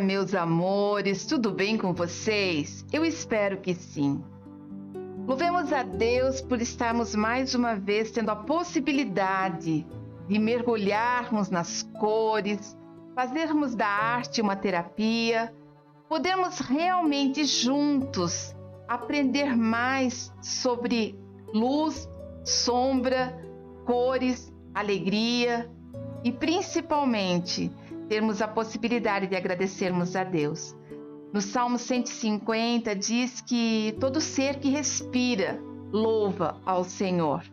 meus amores, tudo bem com vocês? Eu espero que sim. Louvemos a Deus por estarmos mais uma vez tendo a possibilidade de mergulharmos nas cores, fazermos da arte uma terapia, podermos realmente juntos aprender mais sobre luz, sombra, cores, alegria e principalmente termos a possibilidade de agradecermos a Deus. No Salmo 150 diz que todo ser que respira louva ao Senhor.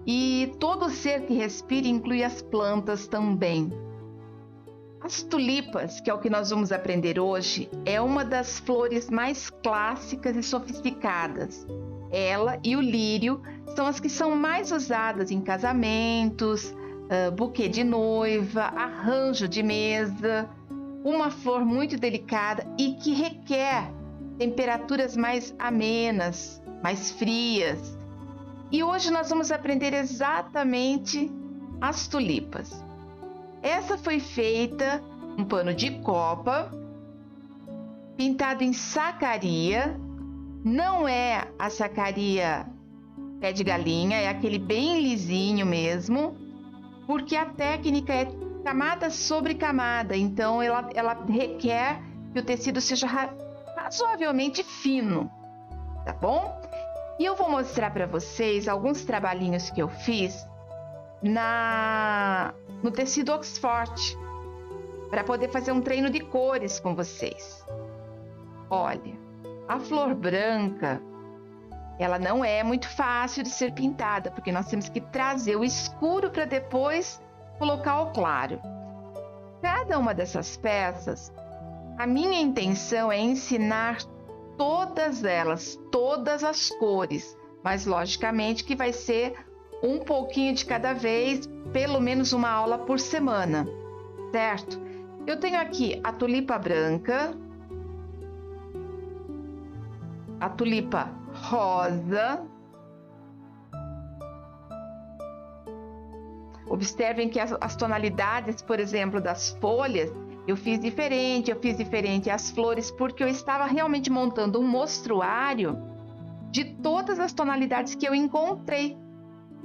E todo ser que respira inclui as plantas também. As tulipas, que é o que nós vamos aprender hoje, é uma das flores mais clássicas e sofisticadas. Ela e o lírio são as que são mais usadas em casamentos, buquê de noiva, arranjo de mesa, uma flor muito delicada e que requer temperaturas mais amenas, mais frias. E hoje nós vamos aprender exatamente as tulipas. Essa foi feita um pano de copa, pintado em sacaria. Não é a sacaria pé de galinha, é aquele bem lisinho mesmo, porque a técnica é camada sobre camada, então ela requer que o tecido seja razoavelmente fino, tá bom? E eu vou mostrar para vocês alguns trabalhinhos que eu fiz no tecido Oxford, para poder fazer um treino de cores com vocês. Olha, a flor branca, ela não é muito fácil de ser pintada, porque nós temos que trazer o escuro para depois colocar o claro. Cada uma dessas peças, a minha intenção é ensinar todas elas, todas as cores, mas logicamente que vai ser um pouquinho de cada vez, pelo menos uma aula por semana, certo? Eu tenho aqui a tulipa branca, a tulipa rosa. Observem que as tonalidades, por exemplo, das folhas, eu fiz diferente as flores, porque eu estava realmente montando um mostruário de todas as tonalidades que eu encontrei,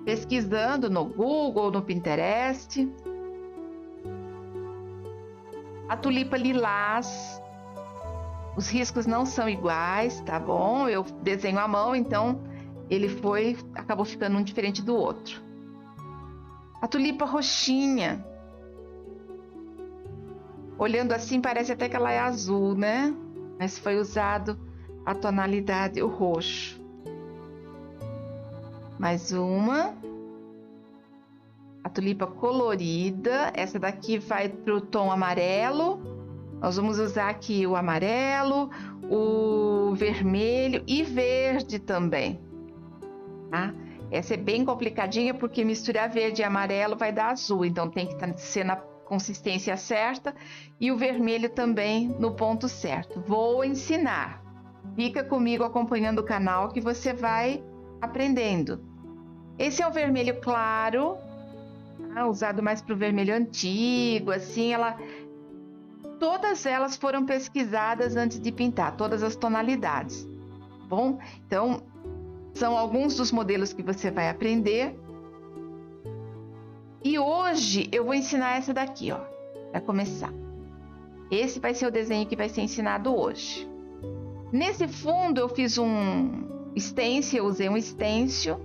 pesquisando no Google, no Pinterest. A tulipa lilás, os riscos não são iguais, tá bom? Eu desenho à mão, então ele acabou ficando um diferente do outro. A tulipa roxinha, olhando assim parece até que ela é azul, né? Mas foi usado a tonalidade, o roxo. Mais uma. A tulipa colorida, essa daqui vai para o tom amarelo. Nós vamos usar aqui o amarelo, o vermelho e verde também, tá? Essa é bem complicadinha porque misturar verde e amarelo vai dar azul, então tem que ser na consistência certa e o vermelho também no ponto certo. Vou ensinar. Fica comigo acompanhando o canal que você vai aprendendo. Esse é o vermelho claro, tá? Usado mais para o vermelho antigo, assim, todas elas foram pesquisadas antes de pintar, todas as tonalidades. Bom, então são alguns dos modelos que você vai aprender. E hoje eu vou ensinar essa daqui, ó, para começar. Esse vai ser o desenho que vai ser ensinado hoje. Nesse fundo eu fiz um stencil, eu usei um stencil.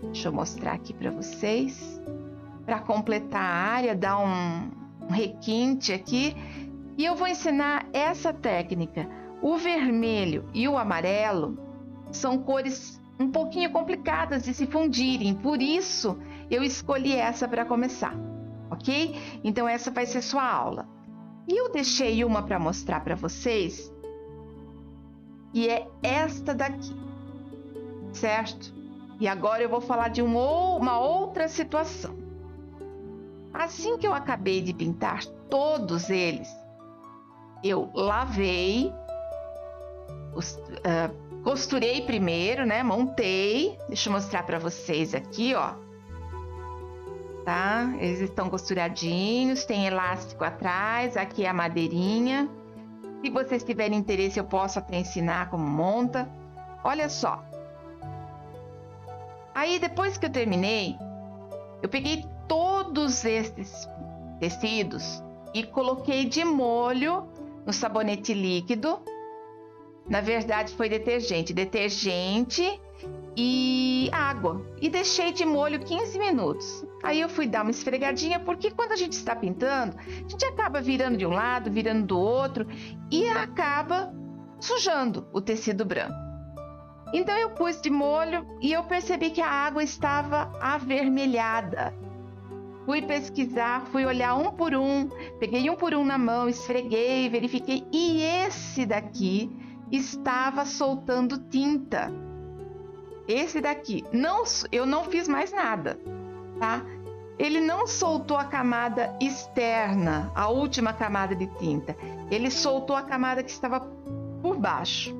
Deixa eu mostrar aqui para vocês, para completar a área, dar um requinte aqui. E eu vou ensinar essa técnica. O vermelho e o amarelo são cores um pouquinho complicadas de se fundirem, por isso eu escolhi essa para começar, ok? Então essa vai ser sua aula. E eu deixei uma para mostrar para vocês, e é esta daqui, certo? E agora eu vou falar de uma outra situação. Assim que eu acabei de pintar todos eles, eu lavei, costurei primeiro, né? Montei. Deixa eu mostrar para vocês aqui, ó. tá? Eles estão costuradinhos, tem elástico atrás, aqui é a madeirinha. Se vocês tiverem interesse, eu posso até ensinar como monta. Olha só. Aí, depois que eu terminei, eu peguei todos esses tecidos e coloquei de molho no sabonete líquido. Na verdade, foi detergente e água. E deixei de molho 15 minutos. Aí eu fui dar uma esfregadinha, porque quando a gente está pintando, a gente acaba virando de um lado, virando do outro e acaba sujando o tecido branco. Então eu pus de molho e eu percebi que a água estava avermelhada. Fui pesquisar, fui olhar um por um, peguei um por um na mão, esfreguei, verifiquei e esse daqui estava soltando tinta. Esse daqui, eu não fiz mais nada, tá? Ele não soltou a camada externa, a última camada de tinta. Ele soltou a camada que estava por baixo.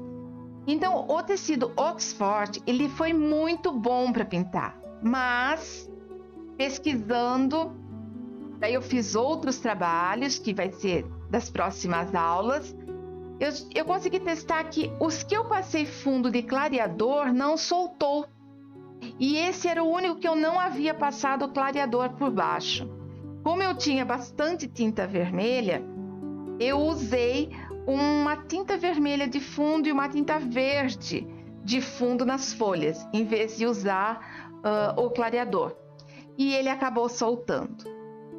Então, o tecido Oxford, ele foi muito bom para pintar. Mas, pesquisando, daí eu fiz outros trabalhos, que vai ser das próximas aulas. Eu consegui testar que os que eu passei fundo de clareador não soltou. E esse era o único que eu não havia passado o clareador por baixo. Como eu tinha bastante tinta vermelha, eu usei uma tinta vermelha de fundo e uma tinta verde de fundo nas folhas, em vez de usar o clareador. E ele acabou soltando.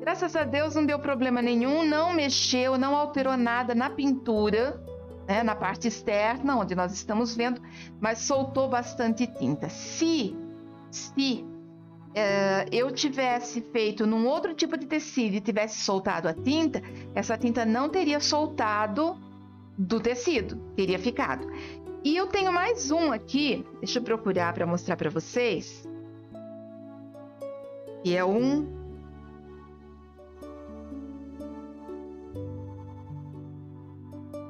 Graças a Deus não deu problema nenhum, não mexeu, não alterou nada na pintura, né, na parte externa, onde nós estamos vendo, mas soltou bastante tinta. Se eu tivesse feito num outro tipo de tecido e tivesse soltado a tinta, essa tinta não teria soltado do tecido, teria ficado. E eu tenho mais um aqui, deixa eu procurar para mostrar para vocês, que é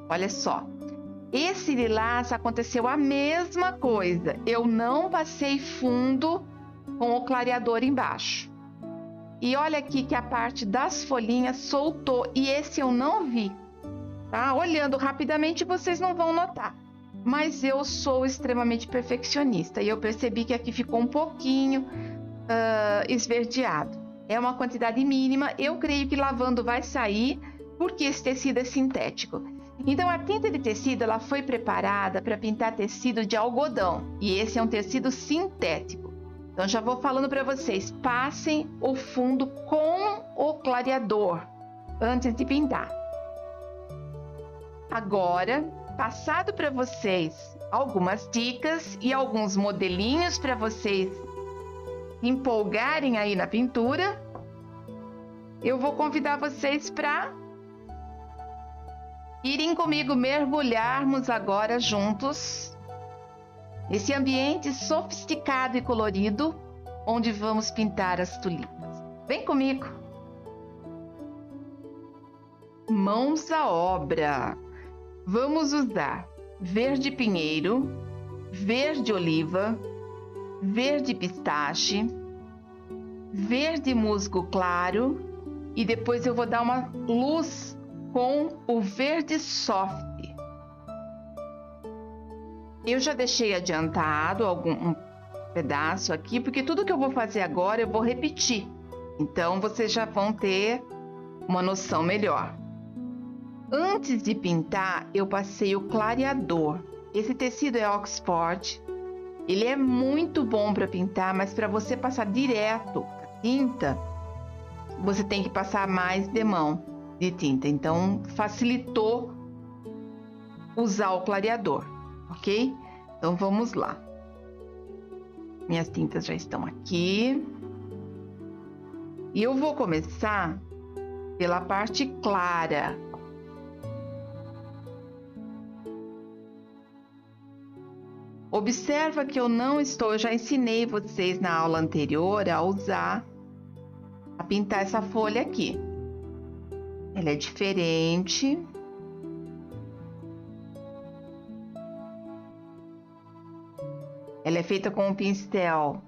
olha só, esse lilás aconteceu a mesma coisa. Eu não passei fundo com o clareador embaixo. E olha aqui que a parte das folhinhas soltou. E esse eu não vi, tá? Olhando rapidamente vocês não vão notar. Mas eu sou extremamente perfeccionista. E eu percebi que aqui ficou um pouquinho esverdeado. É uma quantidade mínima. Eu creio que lavando vai sair, porque esse tecido é sintético. Então, a tinta de tecido ela foi preparada para pintar tecido de algodão. E esse é um tecido sintético. Então, já vou falando para vocês. Passem o fundo com o clareador antes de pintar. Agora, passado para vocês algumas dicas e alguns modelinhos para vocês empolgarem aí na pintura, eu vou convidar vocês para irem comigo mergulharmos agora juntos nesse ambiente sofisticado e colorido onde vamos pintar as tulipas. Vem comigo! Mãos à obra! Vamos usar verde pinheiro, verde oliva, verde pistache, verde musgo claro e depois eu vou dar uma luz com o verde soft. Eu já deixei adiantado um pedaço aqui, porque tudo que eu vou fazer agora eu vou repetir. Então vocês já vão ter uma noção melhor. Antes de pintar, eu passei o clareador. Esse tecido é Oxford. Ele é muito bom para pintar, mas para você passar direto a tinta, você tem que passar mais de mão de tinta. Então, facilitou usar o clareador, ok? Então, vamos lá. Minhas tintas já estão aqui. E eu vou começar pela parte clara. Observa que eu já ensinei vocês na aula anterior a pintar essa folha aqui. Ela é diferente. Ela é feita com um pincel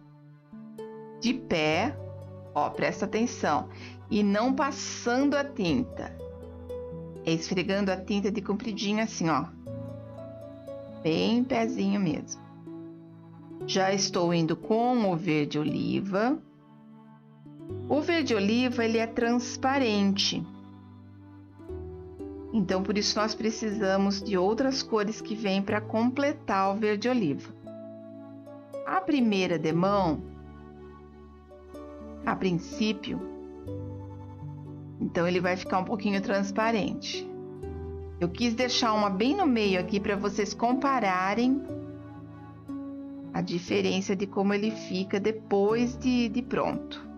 de pé Ó, presta atenção. E não passando a tinta. É esfregando a tinta de compridinho assim, ó. Bem pezinho mesmo. Já estou indo com o verde oliva. O verde oliva, ele é transparente. Então, por isso nós precisamos de outras cores que vêm para completar o verde oliva. A primeira demão, a princípio, então ele vai ficar um pouquinho transparente. Eu quis deixar uma bem no meio aqui para vocês compararem a diferença de como ele fica depois de pronto.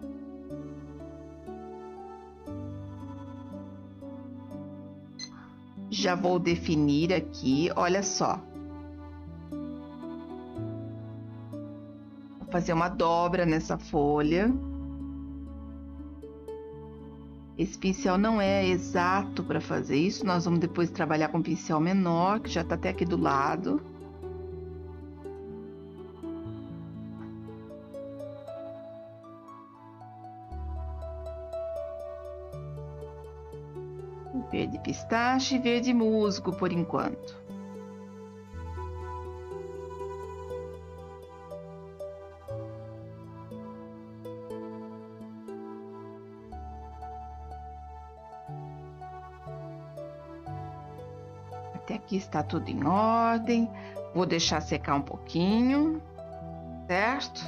Já vou definir aqui, olha só. Vou fazer uma dobra nessa folha. Esse pincel não é exato para fazer isso, nós vamos depois trabalhar com um pincel menor, que já está até aqui do lado. Verde pistache e verde musgo por enquanto. Até aqui está tudo em ordem. Vou deixar secar um pouquinho, certo?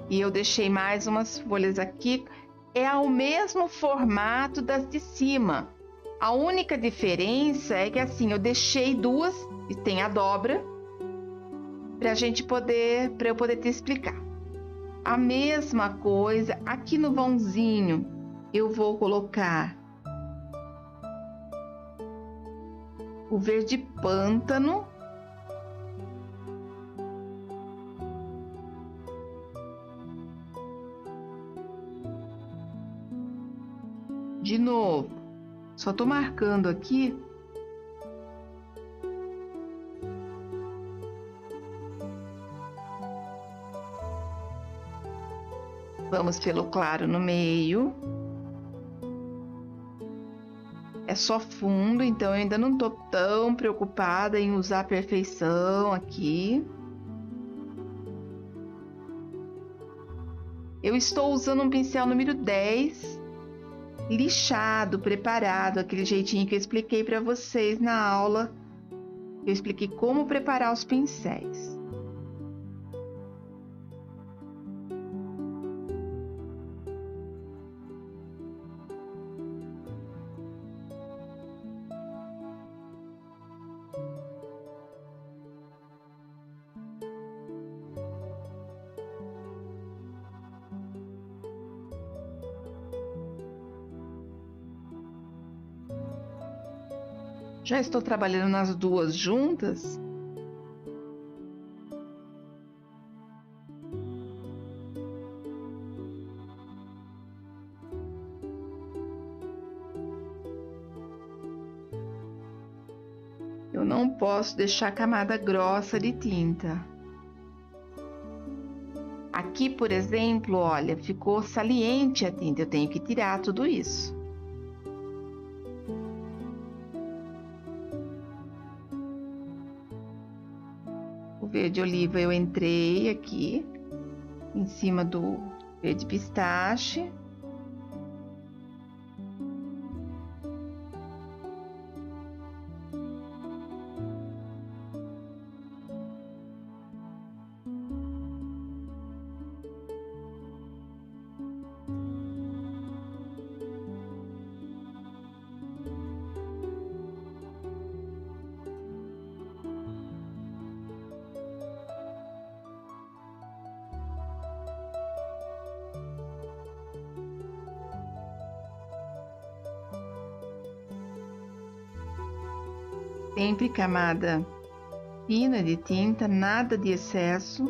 E eu deixei mais umas folhas aqui. É o mesmo formato das de cima. A única diferença é que assim, eu deixei duas e tem a dobra para eu poder te explicar. A mesma coisa aqui no vãozinho, eu vou colocar o verde pântano. De novo, só tô marcando aqui. Vamos pelo claro no meio. É só fundo, então eu ainda não tô tão preocupada em usar a perfeição aqui. Eu estou usando um pincel número 10, lixado, preparado, aquele jeitinho que eu expliquei para vocês na aula. Eu expliquei como preparar os pincéis. Já estou trabalhando nas duas juntas. Eu não posso deixar camada grossa de tinta. Aqui, por exemplo, olha, ficou saliente a tinta, eu tenho que tirar tudo isso. O verde oliva eu entrei aqui, em cima do verde pistache. Sempre camada fina de tinta, nada de excesso.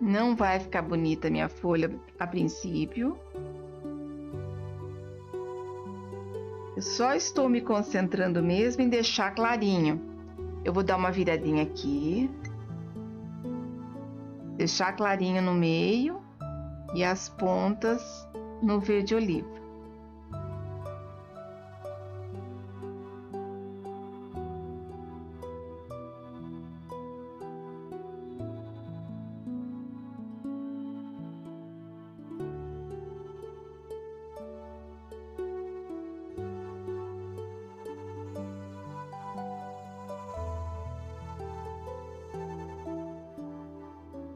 Não vai ficar bonita a minha folha a princípio. Eu só estou me concentrando mesmo em deixar clarinho. Eu vou dar uma viradinha aqui. Deixar clarinho no meio e as pontas no verde oliva.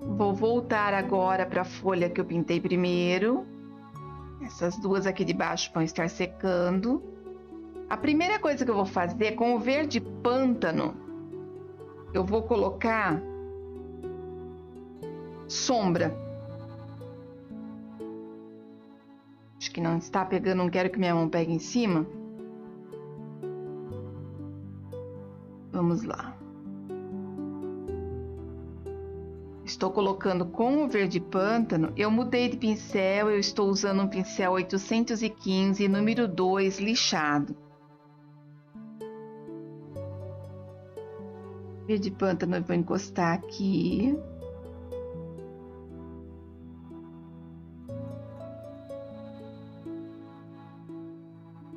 Vou voltar agora para a folha que eu pintei primeiro. Essas duas aqui de baixo vão estar secando. A primeira coisa que eu vou fazer com o verde pântano, eu vou colocar sombra. Acho que não está pegando, não quero que minha mão pegue em cima. Vamos lá. Estou colocando com o verde pântano. Eu mudei de pincel, eu estou usando um pincel 815, número 2, lixado. Verde pântano eu vou encostar aqui.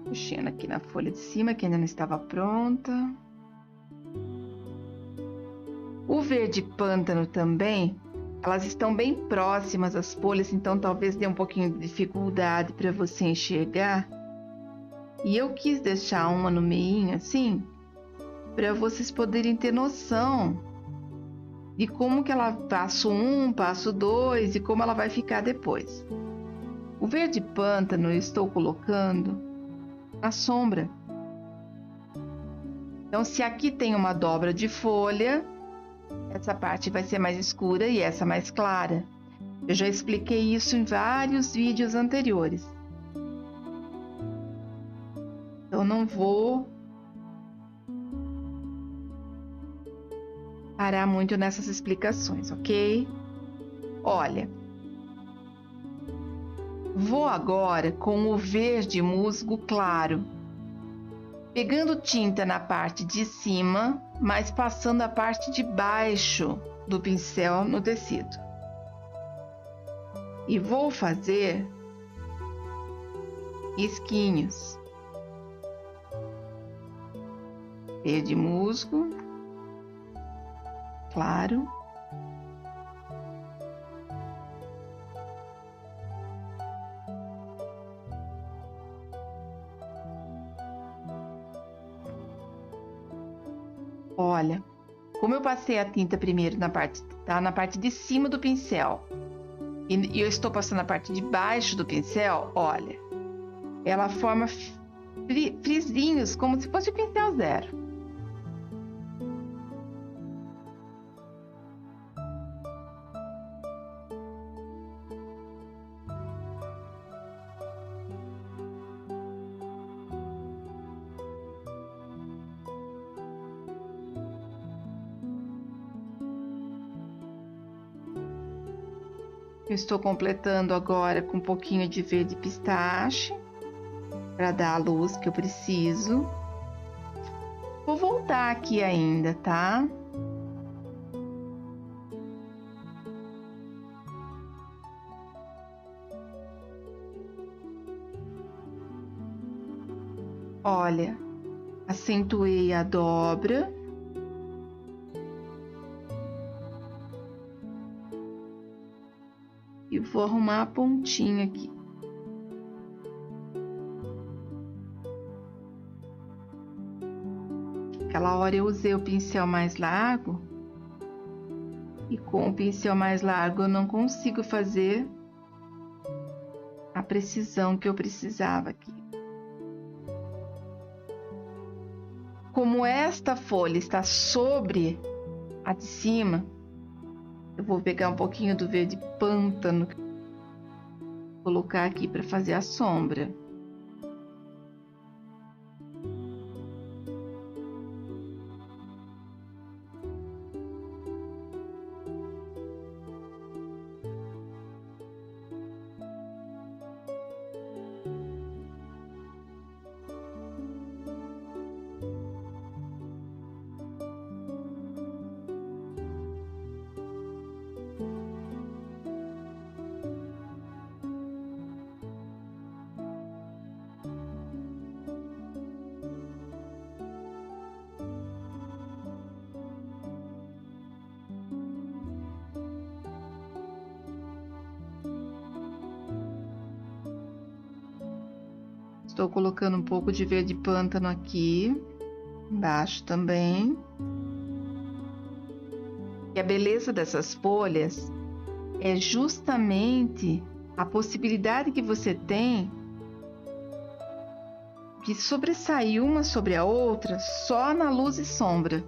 Puxando aqui na folha de cima, que ainda não estava pronta. O verde pântano também, elas estão bem próximas às folhas, então talvez dê um pouquinho de dificuldade para você enxergar. E eu quis deixar uma no meio assim, para vocês poderem ter noção de como que ela passo 1, passo 2 e como ela vai ficar depois. O verde pântano eu estou colocando na sombra. Então, se aqui tem uma dobra de folha, essa parte vai ser mais escura e essa mais clara. Eu já expliquei isso em vários vídeos anteriores. Então, não vou parar muito nessas explicações, ok? Olha, vou agora com o verde musgo claro, pegando tinta na parte de cima, mas passando a parte de baixo do pincel no tecido. E vou fazer risquinhos. Verde musgo, claro. Olha, como eu passei a tinta primeiro na parte de cima do pincel e eu estou passando a parte de baixo do pincel, olha, ela forma frisinhos como se fosse o pincel zero. Eu estou completando agora com um pouquinho de verde pistache para dar a luz que eu preciso. Vou voltar aqui ainda, tá? Olha, acentuei a dobra. E vou arrumar a pontinha aqui. Aquela hora eu usei o pincel mais largo. E com o pincel mais largo eu não consigo fazer a precisão que eu precisava aqui. Como esta folha está sobre a de cima, eu vou pegar um pouquinho do verde pântano, colocar aqui para fazer a sombra. Estou colocando um pouco de verde pântano aqui, embaixo também. E a beleza dessas folhas é justamente a possibilidade que você tem de sobressair uma sobre a outra só na luz e sombra.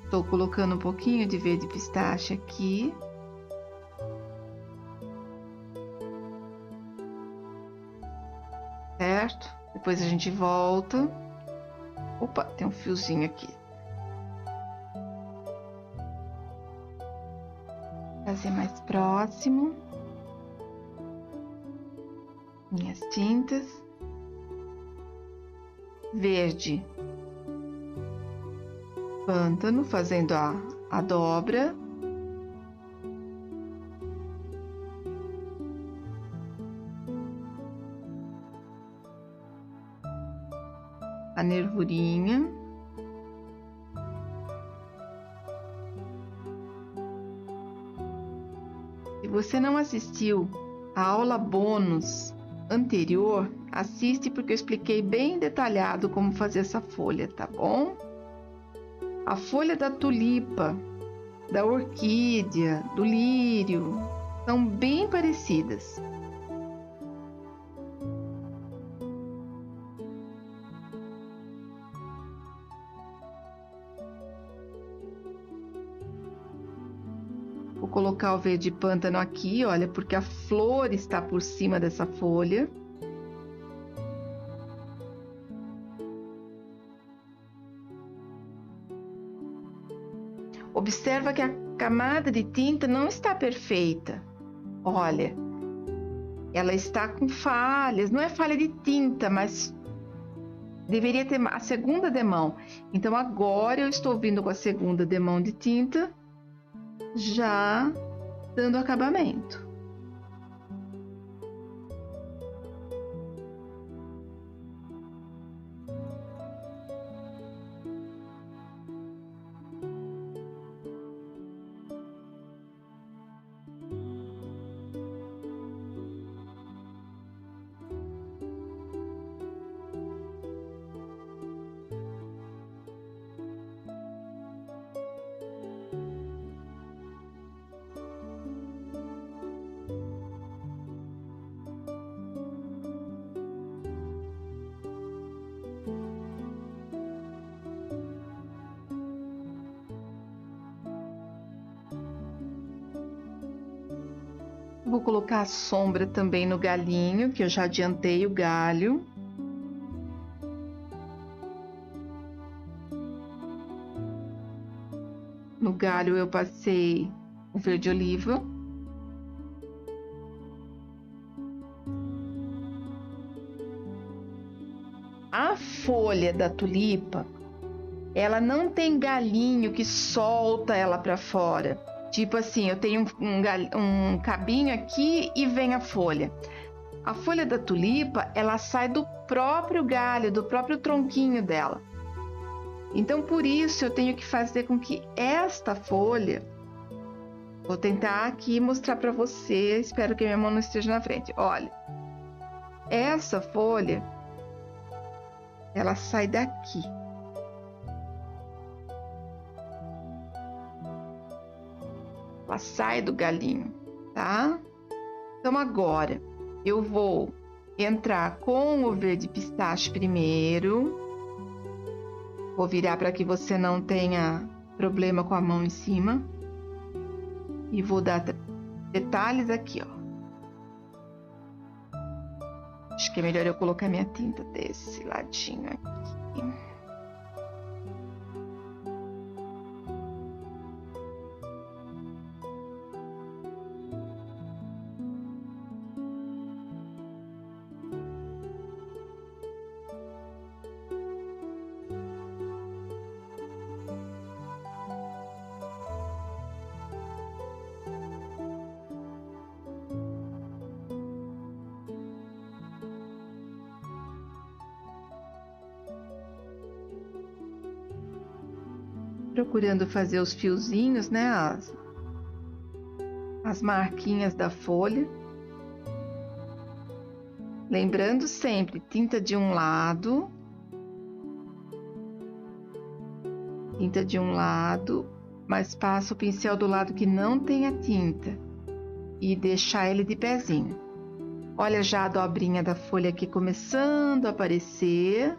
Estou colocando um pouquinho de verde pistache aqui. Certo? Depois a gente volta. Opa, tem um fiozinho aqui. Trazer mais próximo. Minhas tintas. Verde. Pântano, fazendo a dobra. A nervurinha. Se você não assistiu a aula bônus anterior, assiste porque eu expliquei bem detalhado como fazer essa folha, tá bom? A folha da tulipa, da orquídea, do lírio, são bem parecidas. Vou colocar o verde pântano aqui, olha, porque a flor está por cima dessa folha. Observa que a camada de tinta não está perfeita. Olha, ela está com falhas, não é falha de tinta, mas deveria ter a segunda demão. Então agora eu estou vindo com a segunda demão de tinta, já dando acabamento. Vou colocar a sombra também no galhinho, que eu já adiantei o galho. No galho eu passei o verde oliva. A folha da tulipa, ela não tem galinho que solta ela para fora. Tipo assim, eu tenho um cabinho aqui e vem a folha. A folha da tulipa, ela sai do próprio galho, do próprio tronquinho dela. Então, por isso, eu tenho que fazer com que esta folha... Vou tentar aqui mostrar para você, espero que minha mão não esteja na frente. Olha, essa folha, ela sai daqui. Ela sai do galinho, tá? Então agora eu vou entrar com o verde pistache primeiro. Vou virar para que você não tenha problema com a mão em cima. E vou dar detalhes aqui, ó. Acho que é melhor eu colocar minha tinta desse ladinho aqui. Procurando fazer os fiozinhos, né? as marquinhas da folha. Lembrando sempre, tinta de um lado, mas passa o pincel do lado que não tem a tinta e deixar ele de pezinho. Olha já a dobrinha da folha aqui começando a aparecer.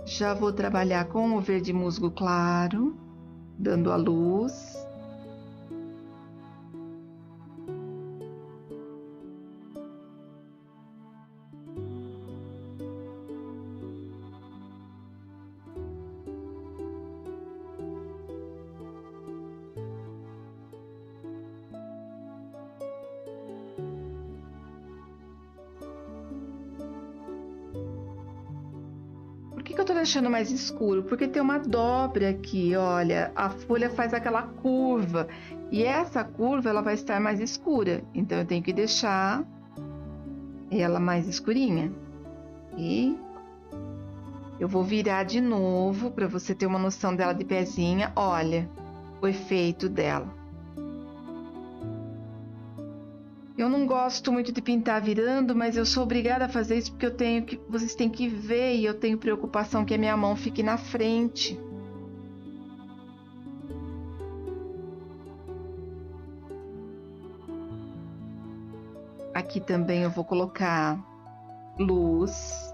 Já vou trabalhar com o verde musgo claro, dando a luz. Por que eu tô deixando mais escuro? Porque tem uma dobra aqui, olha, a folha faz aquela curva e essa curva ela vai estar mais escura, então eu tenho que deixar ela mais escurinha. E eu vou virar de novo para você ter uma noção dela de pezinha. Olha o efeito dela. Eu não gosto muito de pintar virando, mas eu sou obrigada a fazer isso porque vocês têm que ver e eu tenho preocupação que a minha mão fique na frente. Aqui também eu vou colocar luz.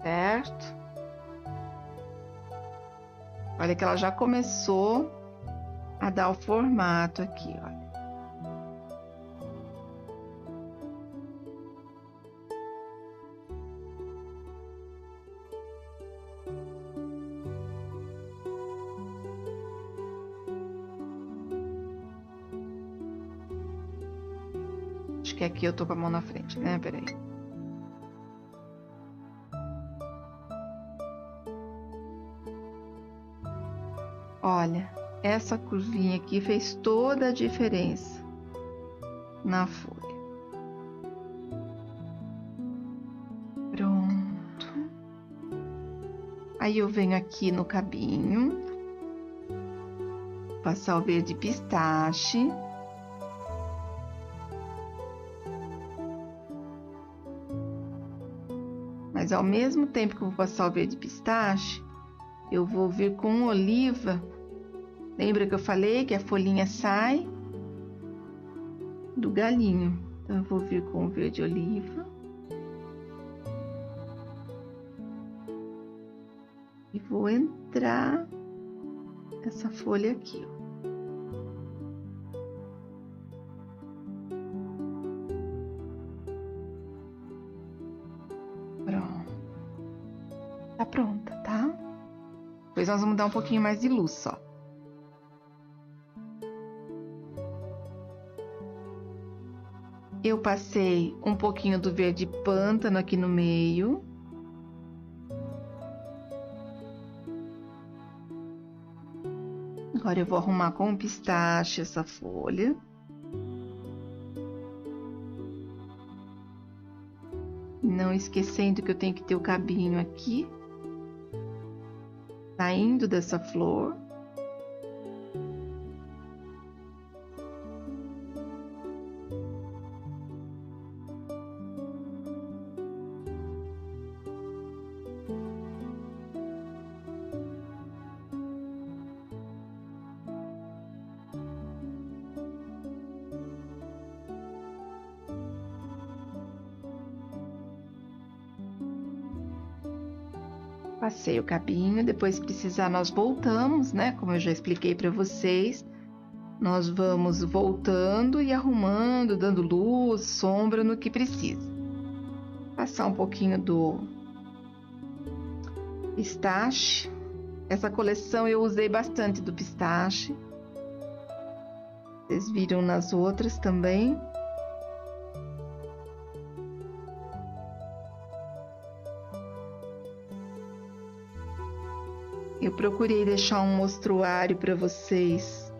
Certo? Olha que ela já começou a dar o formato aqui, olha. Acho que aqui eu tô com a mão na frente, né? Peraí. Olha, essa curvinha aqui fez toda a diferença na folha. Pronto. Aí eu venho aqui no cabinho, passar o verde pistache. Mas ao mesmo tempo que eu vou passar o verde pistache, eu vou vir com oliva. Lembra que eu falei que a folhinha sai do galinho? Então eu vou vir com o verde oliva. E vou entrar essa folha aqui, ó. Pronto. Tá pronta, tá? Depois nós vamos dar um pouquinho mais de luz só. Eu passei um pouquinho do verde pântano aqui no meio. Agora eu vou arrumar com o pistache essa folha. Não esquecendo que eu tenho que ter o cabinho aqui, saindo dessa flor. Passei o cabinho, depois se precisar nós voltamos, né? Como eu já expliquei para vocês, nós vamos voltando e arrumando, dando luz, sombra no que precisa. Passar um pouquinho do pistache. Essa coleção eu usei bastante do pistache. Vocês viram nas outras também. Eu procurei deixar um mostruário para vocês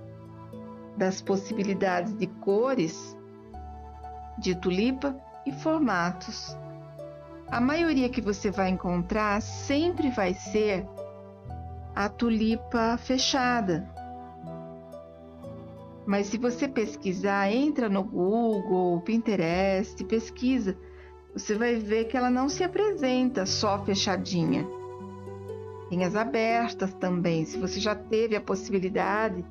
das possibilidades de cores de tulipa e formatos. A maioria que você vai encontrar sempre vai ser a tulipa fechada. Mas se você pesquisar, entra no Google, Pinterest, pesquisa, você vai ver que ela não se apresenta só fechadinha. Tem as abertas também. Se você já teve a possibilidade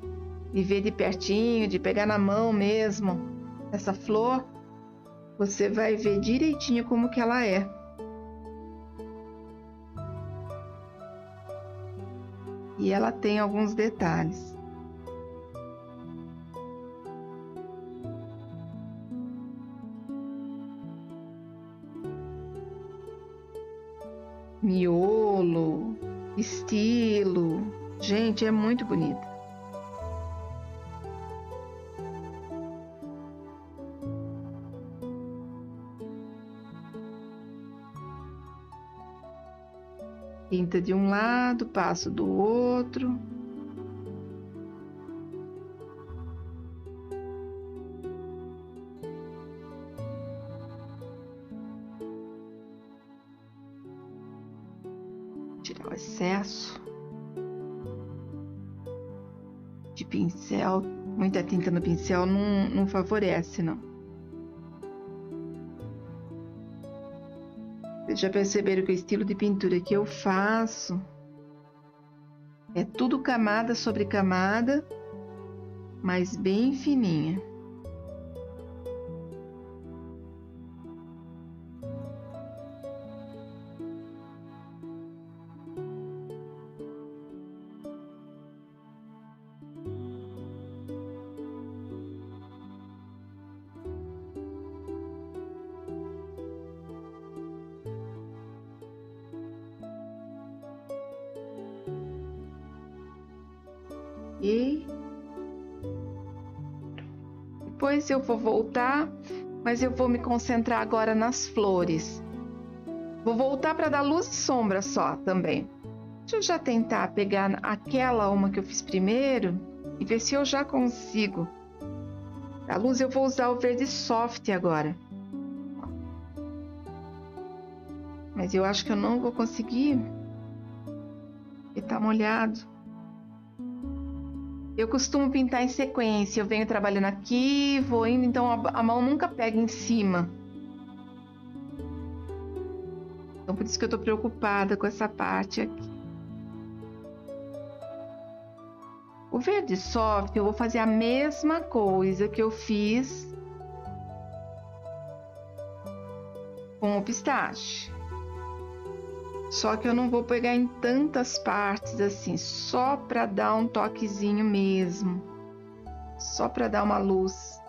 de ver de pertinho, de pegar na mão mesmo essa flor, você vai ver direitinho como que ela é. E ela tem alguns detalhes. Miolo, estilo. Gente, é muito bonita. Pinta de um lado, passo do outro. Tirar o excesso de pincel. Muita tinta no pincel não favorece, não. Vocês já perceberam que o estilo de pintura que eu faço é tudo camada sobre camada, mas bem fininha. E depois eu vou voltar, mas eu vou me concentrar agora nas flores. Vou voltar para dar luz e sombra só também. Deixa eu já tentar pegar aquela uma que eu fiz primeiro e ver se eu já consigo. A luz eu vou usar o verde soft agora. Mas eu acho que eu não vou conseguir, porque tá molhado. Eu costumo pintar em sequência, eu venho trabalhando aqui, vou indo, então a mão nunca pega em cima. Então por isso que eu tô preocupada com essa parte aqui. O verde soft eu vou fazer a mesma coisa que eu fiz com o pistache. Só que eu não vou pegar em tantas partes assim, só para dar um toquezinho mesmo. Só para dar uma luz.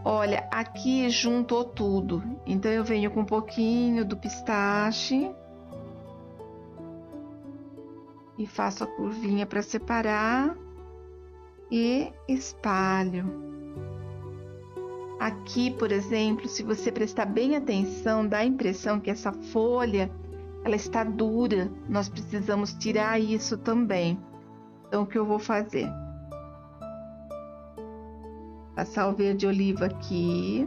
Olha, aqui juntou tudo. Então eu venho com um pouquinho do pistache. E faço a curvinha para separar. E espalho. Aqui, por exemplo, se você prestar bem atenção, dá a impressão que essa folha, ela está dura. Nós precisamos tirar isso também. Então, o que eu vou fazer? Passar o verde oliva aqui.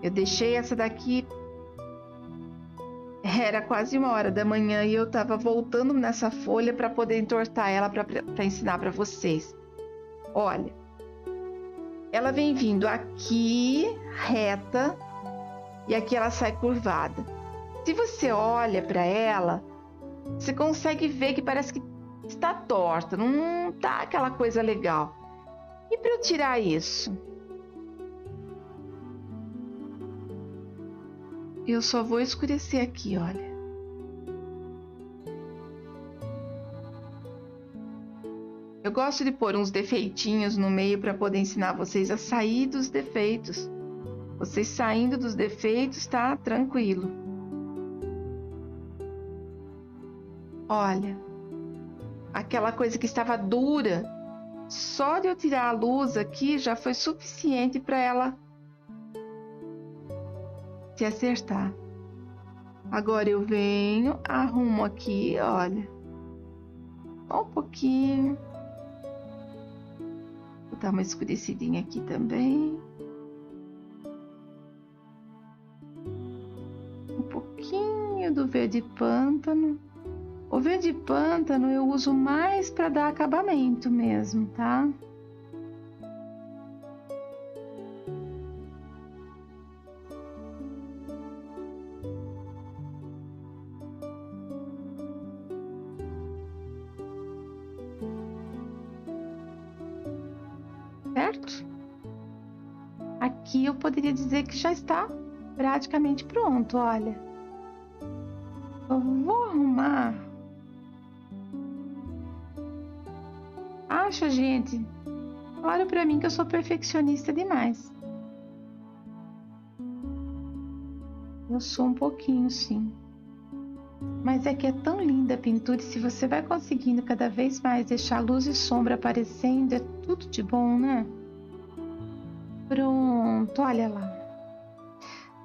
Eu deixei essa daqui, era quase 1h da manhã e eu estava voltando nessa folha para poder entortar ela para ensinar para vocês. Olha. Ela vem vindo aqui, reta, e aqui ela sai curvada. Se você olha para ela, você consegue ver que parece que está torta, não tá aquela coisa legal. E para eu tirar isso? Eu só vou escurecer aqui, olha. Eu gosto de pôr uns defeitinhos no meio para poder ensinar vocês a sair dos defeitos. Vocês saindo dos defeitos, tá tranquilo. Olha, aquela coisa que estava dura, só de eu tirar a luz aqui já foi suficiente para ela se acertar. Agora eu venho, arrumo aqui, olha. Só um pouquinho. Vou dar uma escurecidinha aqui também. Um pouquinho do verde pântano. O verde pântano eu uso mais para dar acabamento mesmo, tá? Certo? Aqui eu poderia dizer que já está praticamente pronto, olha. Eu vou arrumar. Acha, gente? Olha pra mim que eu sou perfeccionista demais. Eu sou um pouquinho, sim. Mas é que é tão linda a pintura e se você vai conseguindo cada vez mais deixar luz e sombra aparecendo, é tudo de bom, né? Pronto, olha lá.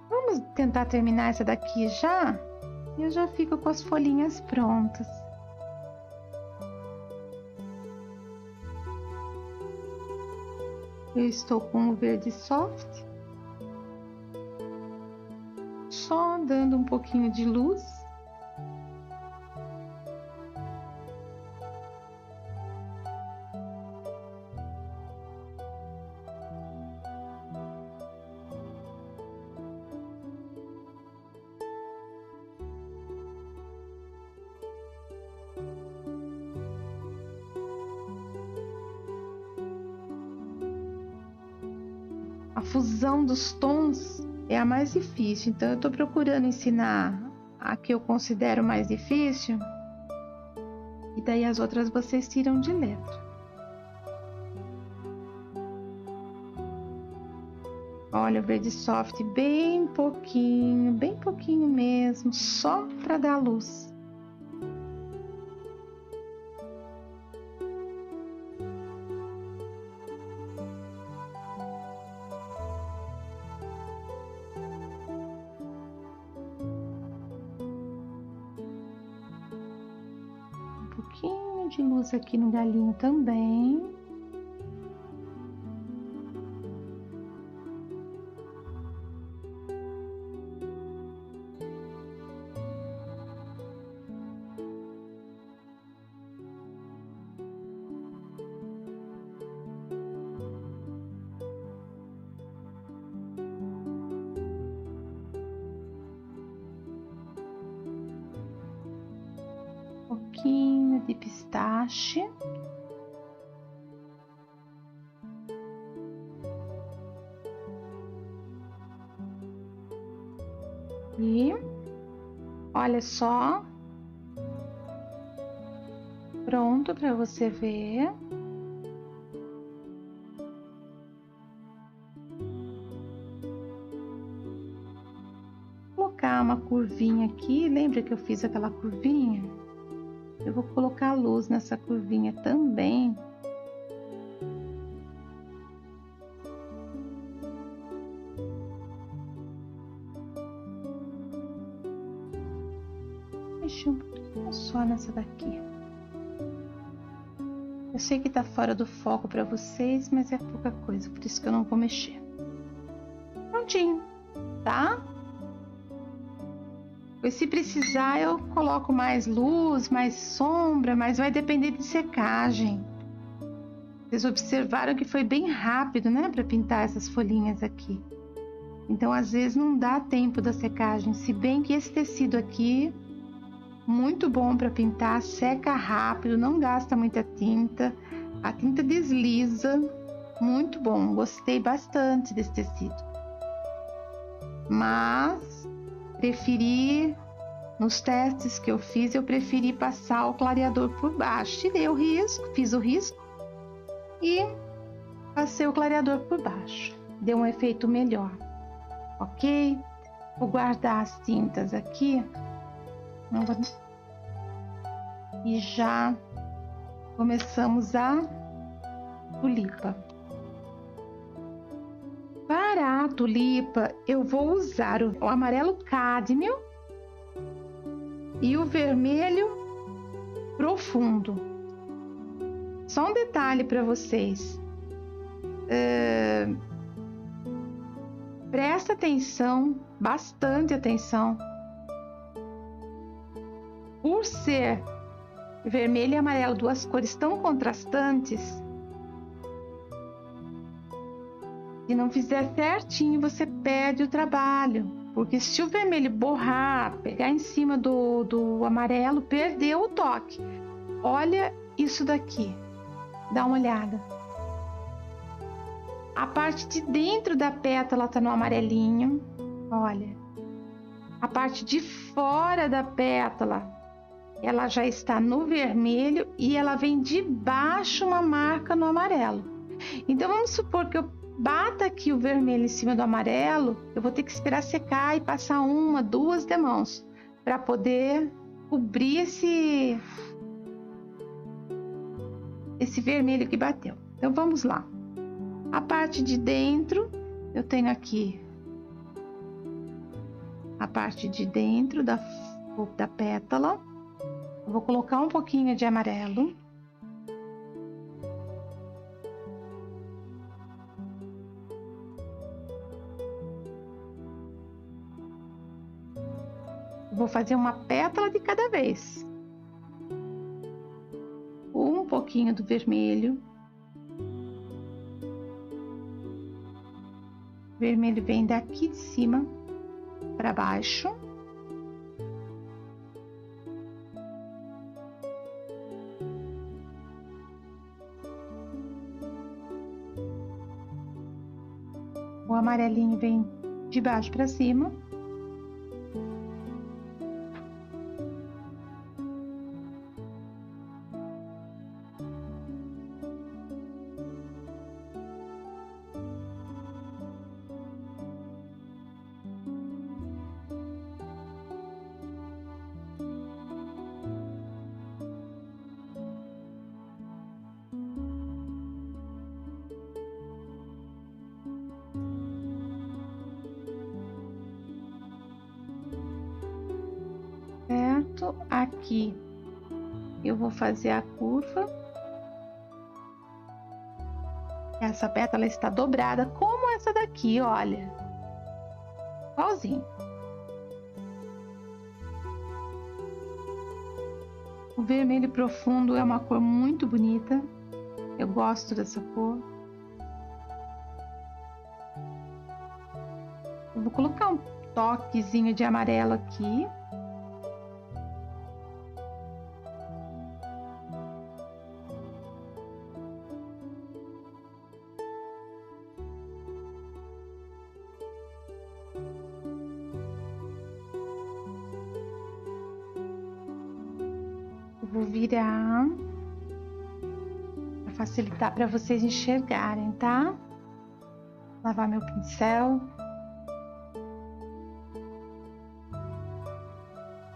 Vamos tentar terminar essa daqui já? E eu já fico com as folhinhas prontas. Eu estou com o verde soft. Só dando um pouquinho de luz. A fusão dos tons é a mais difícil, então eu estou procurando ensinar a que eu considero mais difícil e daí as outras vocês tiram de letra. Olha o verde soft bem pouquinho mesmo, só para dar luz. De luz aqui no galinho também. Um pouquinho de pistache. E olha só, pronto para você ver. Vou colocar uma curvinha aqui, lembra que eu fiz aquela curvinha? Eu vou colocar a luz nessa curvinha também. Deixa um pouquinho só nessa daqui. Eu sei que tá fora do foco para vocês, mas é pouca coisa, por isso que eu não vou mexer. Prontinho, tá? E se precisar, eu coloco mais luz, mais sombra, mas vai depender de secagem. Vocês observaram que foi bem rápido, né, para pintar essas folhinhas aqui. Então, às vezes, não dá tempo da secagem, se bem que esse tecido aqui, muito bom para pintar, seca rápido, não gasta muita tinta, a tinta desliza, muito bom, gostei bastante desse tecido. Mas preferi, nos testes que eu fiz, eu preferi passar o clareador por baixo. Tirei o risco, fiz o risco e passei o clareador por baixo. Deu um efeito melhor, ok? Vou guardar as tintas aqui. E já começamos a tulipa. Para para a tulipa, eu vou usar o amarelo cádmio e o vermelho profundo. Só um detalhe para vocês. Presta atenção, bastante atenção. Por ser vermelho e amarelo, duas cores tão contrastantes, se não fizer certinho, você perde o trabalho. Porque se o vermelho borrar, pegar em cima do amarelo, perdeu o toque. Olha isso daqui. Dá uma olhada. A parte de dentro da pétala tá no amarelinho. Olha. A parte de fora da pétala, ela já está no vermelho e ela vem de baixo uma marca no amarelo. Então vamos supor que eu bata aqui o vermelho em cima do amarelo, eu vou ter que esperar secar e passar uma, duas demãos para poder cobrir esse vermelho que bateu. Então vamos lá. A parte de dentro, eu tenho aqui a parte de dentro da pétala. Eu vou colocar um pouquinho de amarelo. Vou fazer uma pétala de cada vez. Um pouquinho do vermelho. O vermelho vem daqui de cima para baixo. O amarelinho vem de baixo para cima. Certo? Aqui eu vou fazer a curva. Essa pétala está dobrada como essa daqui, olha. Igualzinho. O vermelho profundo é uma cor muito bonita. Eu gosto dessa cor. Eu vou colocar um toquezinho de amarelo aqui. Vou virar para facilitar para vocês enxergarem, tá? Lavar meu pincel.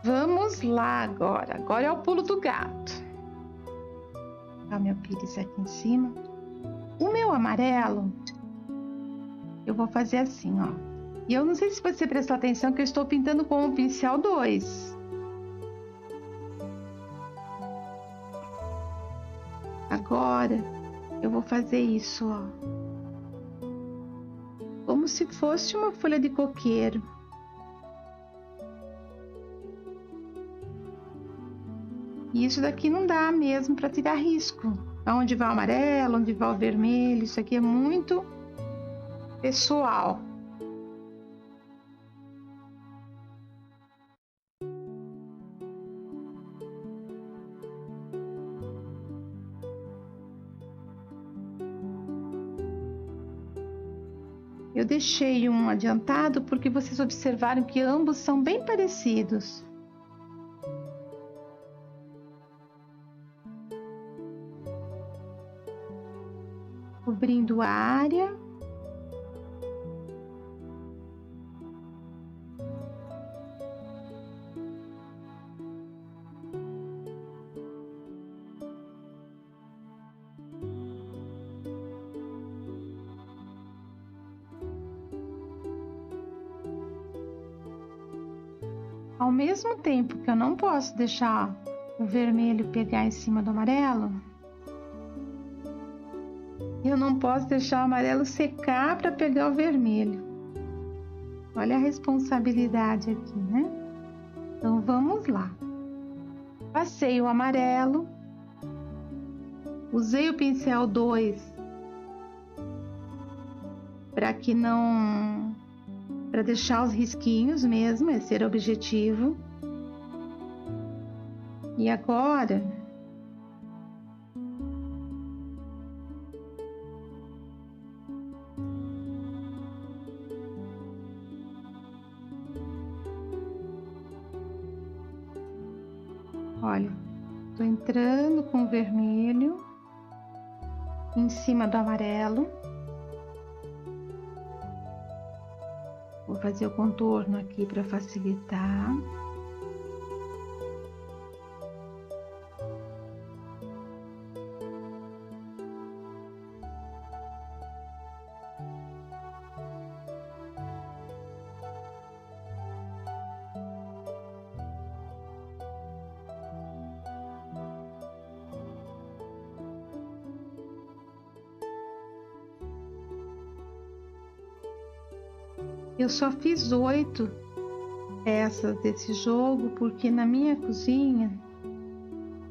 Vamos lá agora. Agora é o pulo do gato. Vou colocar meu pires aqui em cima. O meu amarelo, eu vou fazer assim, ó. E eu não sei se você prestou atenção que eu estou pintando com o pincel 2. Agora, eu vou fazer isso, ó. Como se fosse uma folha de coqueiro. E isso daqui não dá mesmo para tirar risco. Onde vai o amarelo, onde vai o vermelho, isso aqui é muito pessoal. Eu deixei um adiantado porque vocês observaram que ambos são bem parecidos. Cobrindo a área. Ao mesmo tempo que eu não posso deixar o vermelho pegar em cima do amarelo, eu não posso deixar o amarelo secar para pegar o vermelho. Olha a responsabilidade aqui, né? Então vamos lá. Passei o amarelo, usei o pincel 2 para deixar os risquinhos mesmo, esse era o objetivo. E agora olha, tô entrando com o vermelho em cima do amarelo. Vou fazer o contorno aqui para facilitar. Eu só fiz 8 peças desse jogo porque na minha cozinha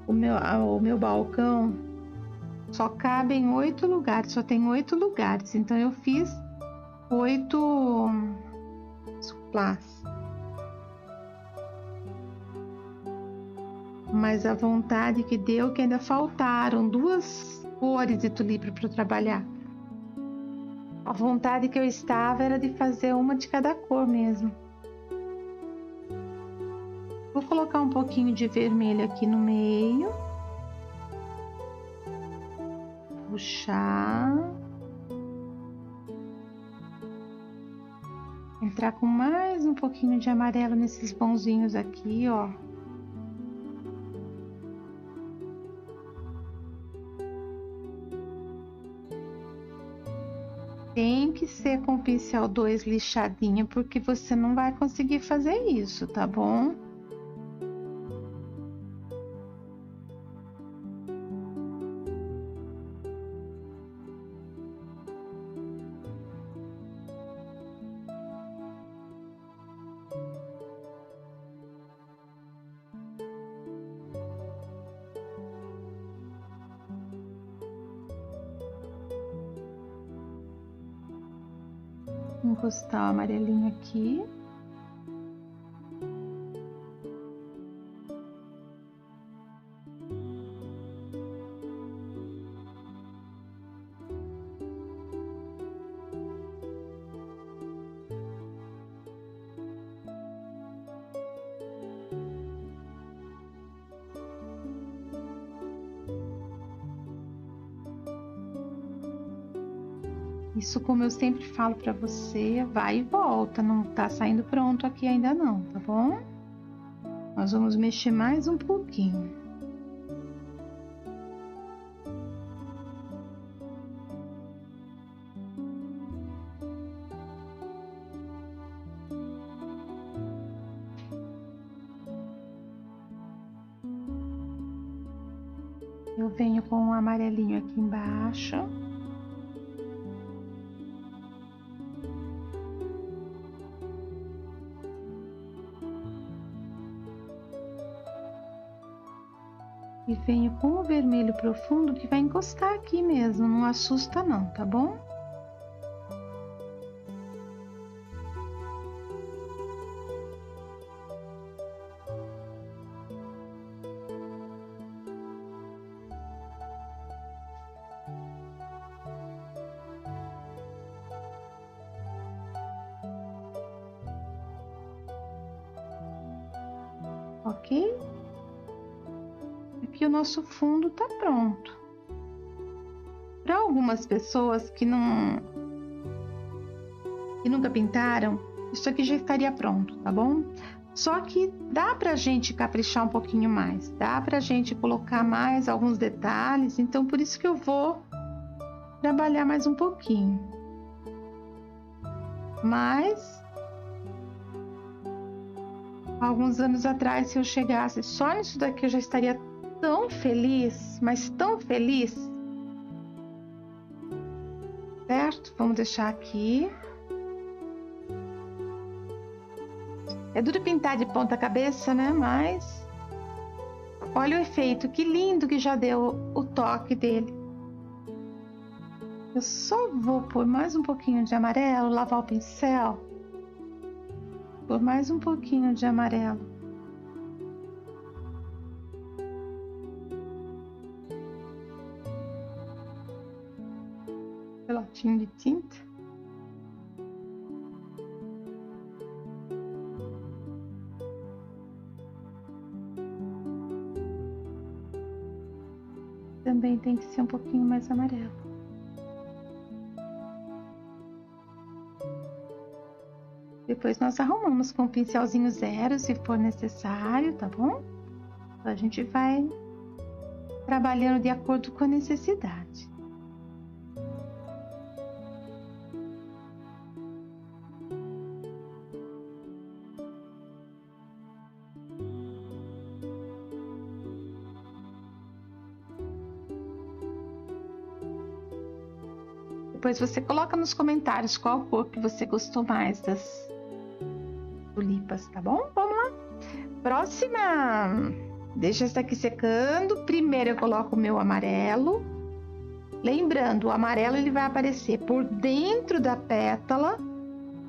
o meu balcão só cabem 8 lugares, só tem 8 lugares, então eu fiz 8 suplás. Mas a vontade que deu que ainda faltaram 2 cores de tulipa para trabalhar. A vontade que eu estava era de fazer uma de cada cor mesmo. Vou colocar um pouquinho de vermelho aqui no meio. Puxar. Entrar com mais um pouquinho de amarelo nesses bonzinhos aqui, ó. Tem que ser com o pincel 2 lixadinho, porque você não vai conseguir fazer isso, tá bom? Encostar o amarelinho aqui. Isso, como eu sempre falo para você, vai e volta, não tá saindo pronto aqui ainda não, tá bom? Nós vamos mexer mais um pouquinho. Eu venho com um amarelinho aqui embaixo. E venho com o vermelho profundo que vai encostar aqui mesmo, não assusta não, tá bom? Ok? Aqui o nosso fundo tá pronto. Para algumas pessoas que nunca pintaram, isso aqui já estaria pronto, tá bom? Só que dá pra gente caprichar um pouquinho mais, dá pra gente colocar mais alguns detalhes, então por isso que eu vou trabalhar mais um pouquinho. Mas Alguns anos atrás, se eu chegasse só nisso daqui, eu já estaria tão feliz, mas tão feliz. Certo? Vamos deixar aqui. É duro pintar de ponta cabeça, né? Mas olha o efeito, que lindo que já deu o toque dele. Eu só vou pôr mais um pouquinho de amarelo, lavar o pincel. Por mais um pouquinho de amarelo. Pelotinho de tinta. Também tem que ser um pouquinho mais amarelo. Depois nós arrumamos com o pincelzinho zero, se for necessário, tá bom? Então, a gente vai trabalhando de acordo com a necessidade. Depois você coloca nos comentários qual cor que você gostou mais das tulipas, tá bom? Vamos lá. Próxima. Deixa essa aqui secando. Primeiro eu coloco o meu amarelo. Lembrando, o amarelo ele vai aparecer por dentro da pétala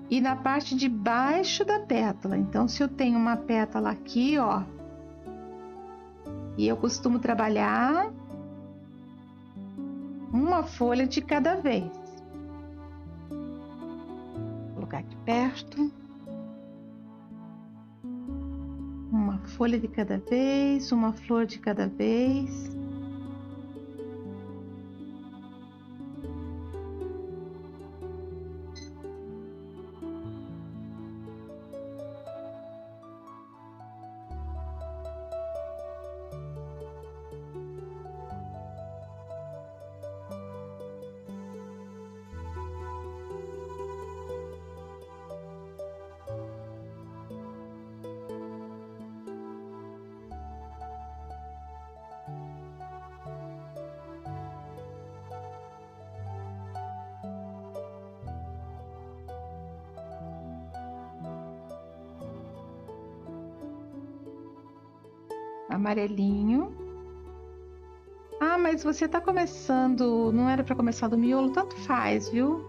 e na parte de baixo da pétala. Então, se eu tenho uma pétala aqui, ó, e eu costumo trabalhar uma folha de cada vez. Vou colocar aqui perto. Uma folha de cada vez, uma flor de cada vez. Amarelinho. Ah, mas você tá começando, não era para começar do miolo? Tanto faz, viu?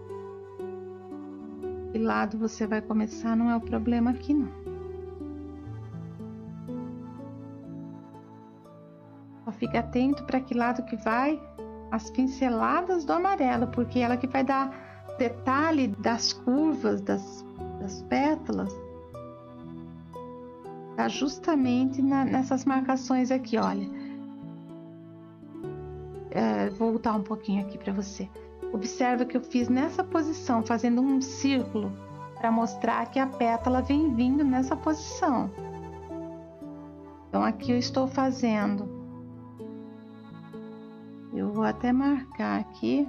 Que lado você vai começar não é o problema aqui, não. Só fica atento para que lado que vai as pinceladas do amarelo, porque ela que vai dar detalhe das curvas das pétalas. Tá justamente nessas marcações aqui, olha. Vou voltar um pouquinho aqui para você. Observa que eu fiz nessa posição, fazendo um círculo para mostrar que a pétala vem vindo nessa posição. Então aqui eu estou fazendo. Eu vou até marcar aqui.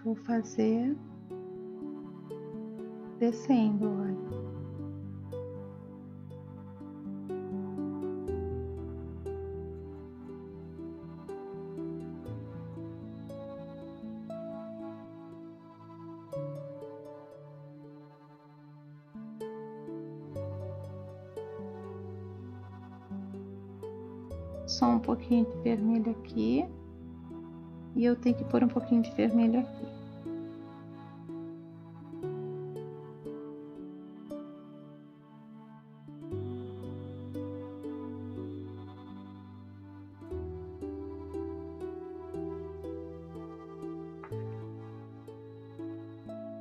Vou fazer descendo, olha. Só um pouquinho de vermelho aqui. E eu tenho que pôr um pouquinho de vermelho aqui.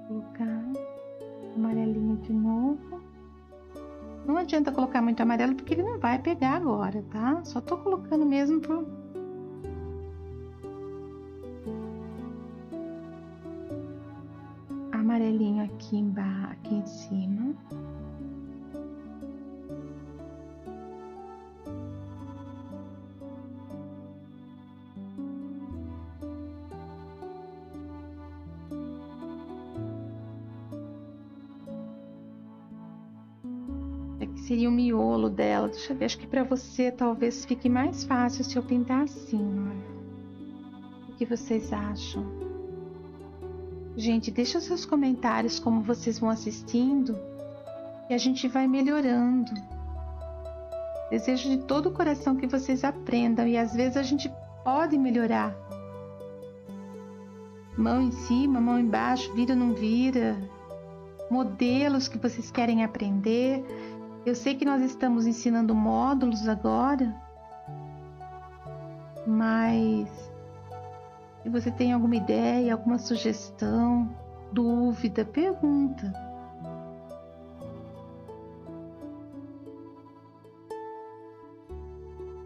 Colocar amarelinho de novo. Não adianta colocar muito amarelo porque ele não vai pegar agora, tá? Só tô colocando mesmo pro... amarelinho aqui embaixo, aqui em cima. seria o miolo dela. Deixa eu ver, acho que para você talvez fique mais fácil se eu pintar assim, olha. O que vocês acham? Gente, deixa os seus comentários como vocês vão assistindo e a gente vai melhorando. Desejo de todo o coração que vocês aprendam e às vezes a gente pode melhorar. Mão em cima, mão embaixo, vira ou não vira. Modelos que vocês querem aprender. Eu sei que nós estamos ensinando módulos agora, mas se você tem alguma ideia, alguma sugestão, dúvida, pergunta.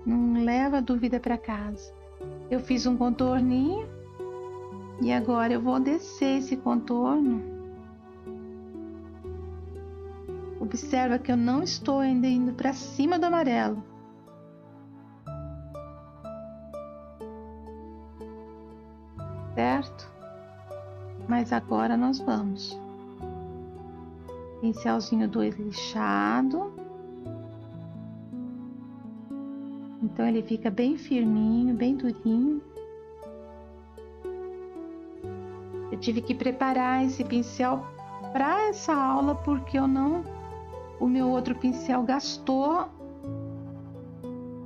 Não leva a dúvida para casa. Eu fiz um contorninho e agora eu vou descer esse contorno. Observa que eu não estou ainda indo para cima do amarelo. Certo? Mas agora nós vamos. Pincelzinho 2 lixado. Então ele fica bem firminho, bem durinho. Eu tive que preparar esse pincel para essa aula porque o meu outro pincel gastou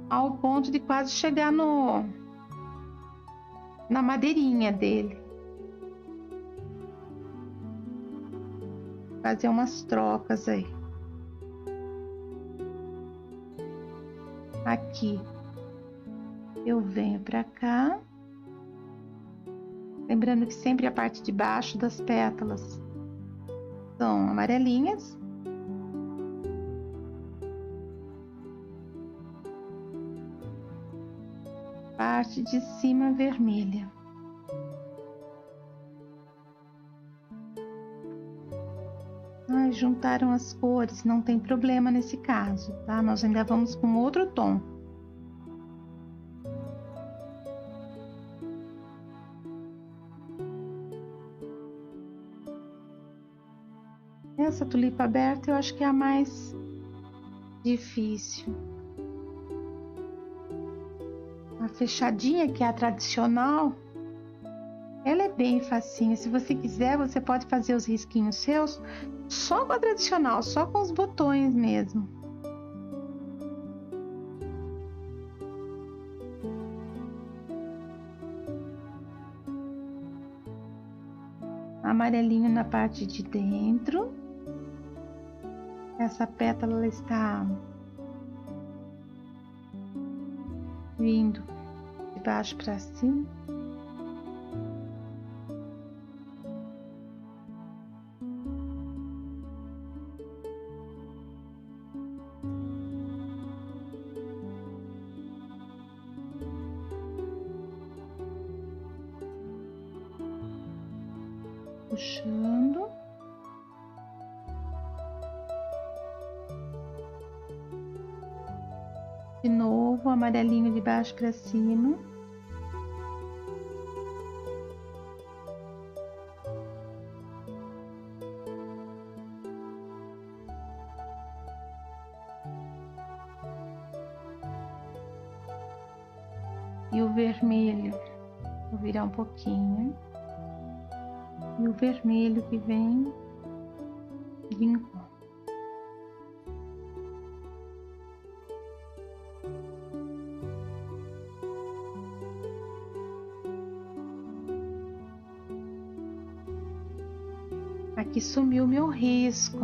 ao ponto de quase chegar na madeirinha dele. Fazer umas trocas aí. Aqui eu venho para cá. Lembrando que sempre a parte de baixo das pétalas são amarelinhas. Parte de cima vermelha. Juntaram as cores, não tem problema nesse caso, tá? Nós ainda vamos com outro tom. Essa tulipa aberta eu acho que é a mais difícil. A fechadinha, que é a tradicional, ela é bem facinha. Se você quiser, você pode fazer os risquinhos seus só com a tradicional, só com os botões mesmo. Amarelinho na parte de dentro. Essa pétala ela está vindo de baixo para cima. Puxando. De novo, amarelinho de baixo para cima. E o vermelho, vou virar um pouquinho. E o vermelho que vem de encontro. Aqui sumiu meu risco,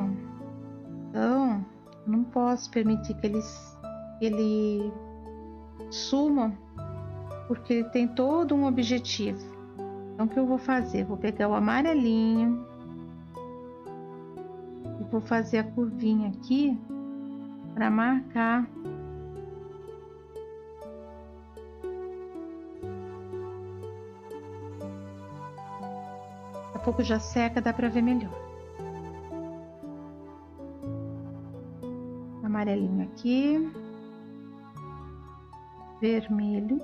então não posso permitir que ele suma, porque ele tem todo um objetivo. Então o que eu vou fazer? Vou pegar o amarelinho e vou fazer a curvinha aqui para marcar. Daqui a pouco já seca, dá para ver melhor. Amarelinho aqui, vermelho.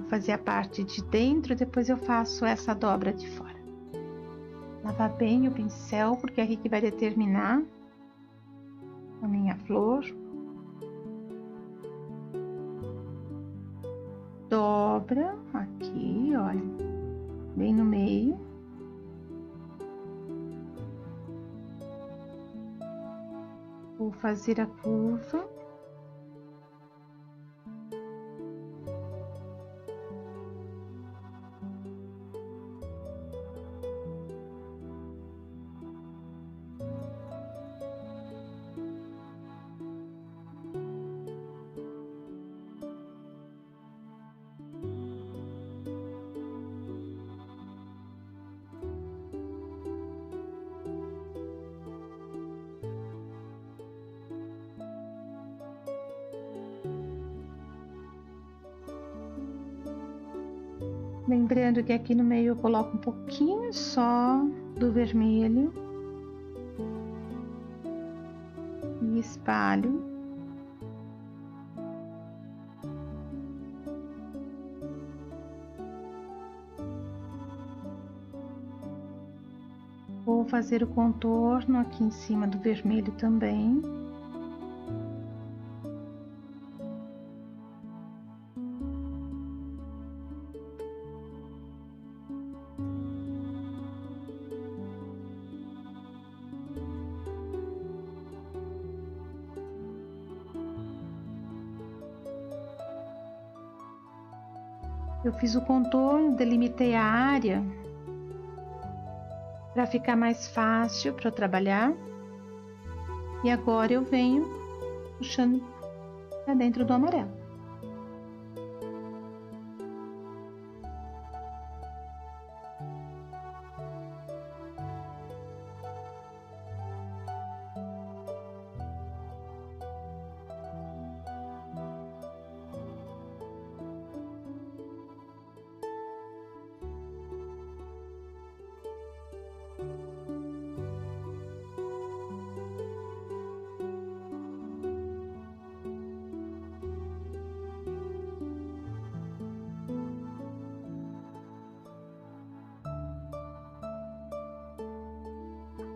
Fazer a parte de dentro, depois eu faço essa dobra de fora, Lavar bem o pincel, porque é aqui que vai determinar a minha flor. Dobra aqui, olha, bem no meio. Vou fazer a curva. Lembrando que aqui no meio eu coloco um pouquinho só do vermelho e espalho. Vou fazer o contorno aqui em cima do vermelho também. Eu fiz o contorno, delimitei a área para ficar mais fácil para eu trabalhar. E agora eu venho puxando para dentro do amarelo.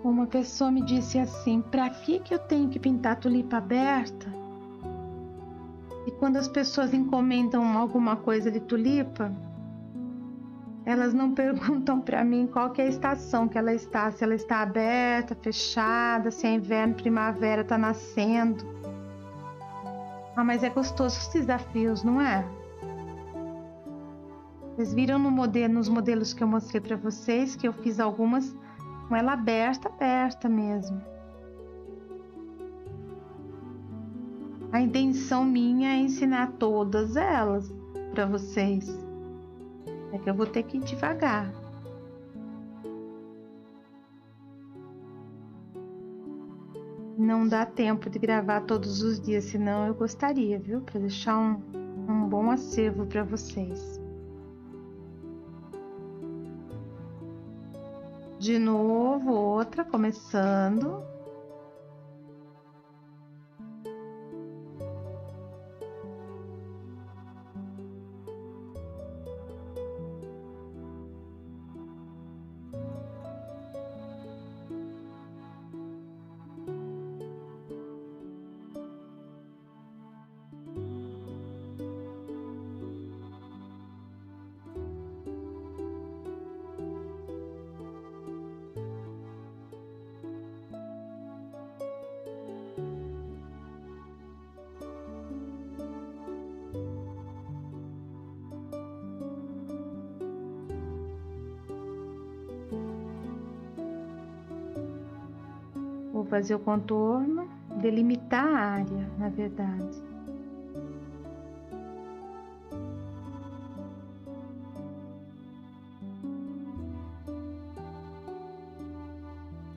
Uma pessoa me disse assim: para que eu tenho que pintar tulipa aberta? E quando as pessoas encomendam alguma coisa de tulipa, elas não perguntam para mim qual que é a estação que ela está, se ela está aberta, fechada, se é inverno, primavera, está nascendo. Ah, mas é gostoso os desafios, não é? Vocês viram nos modelos que eu mostrei para vocês que eu fiz algumas com ela aberta mesmo. A intenção minha é ensinar todas elas para vocês. É que eu vou ter que ir devagar. Não dá tempo de gravar todos os dias, senão eu gostaria, viu? Para deixar um bom acervo para vocês. De novo, outra, começando. Vou fazer o contorno, delimitar a área, na verdade.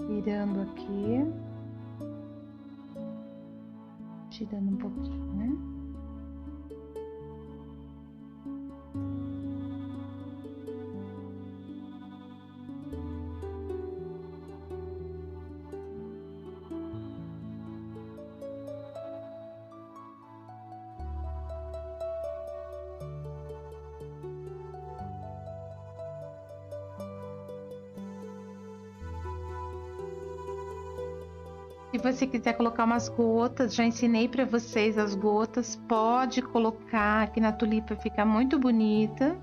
Virando aqui. Tirando um pouquinho, né? Se você quiser colocar umas gotas, já ensinei para vocês as gotas, pode colocar, que na tulipa fica muito bonita.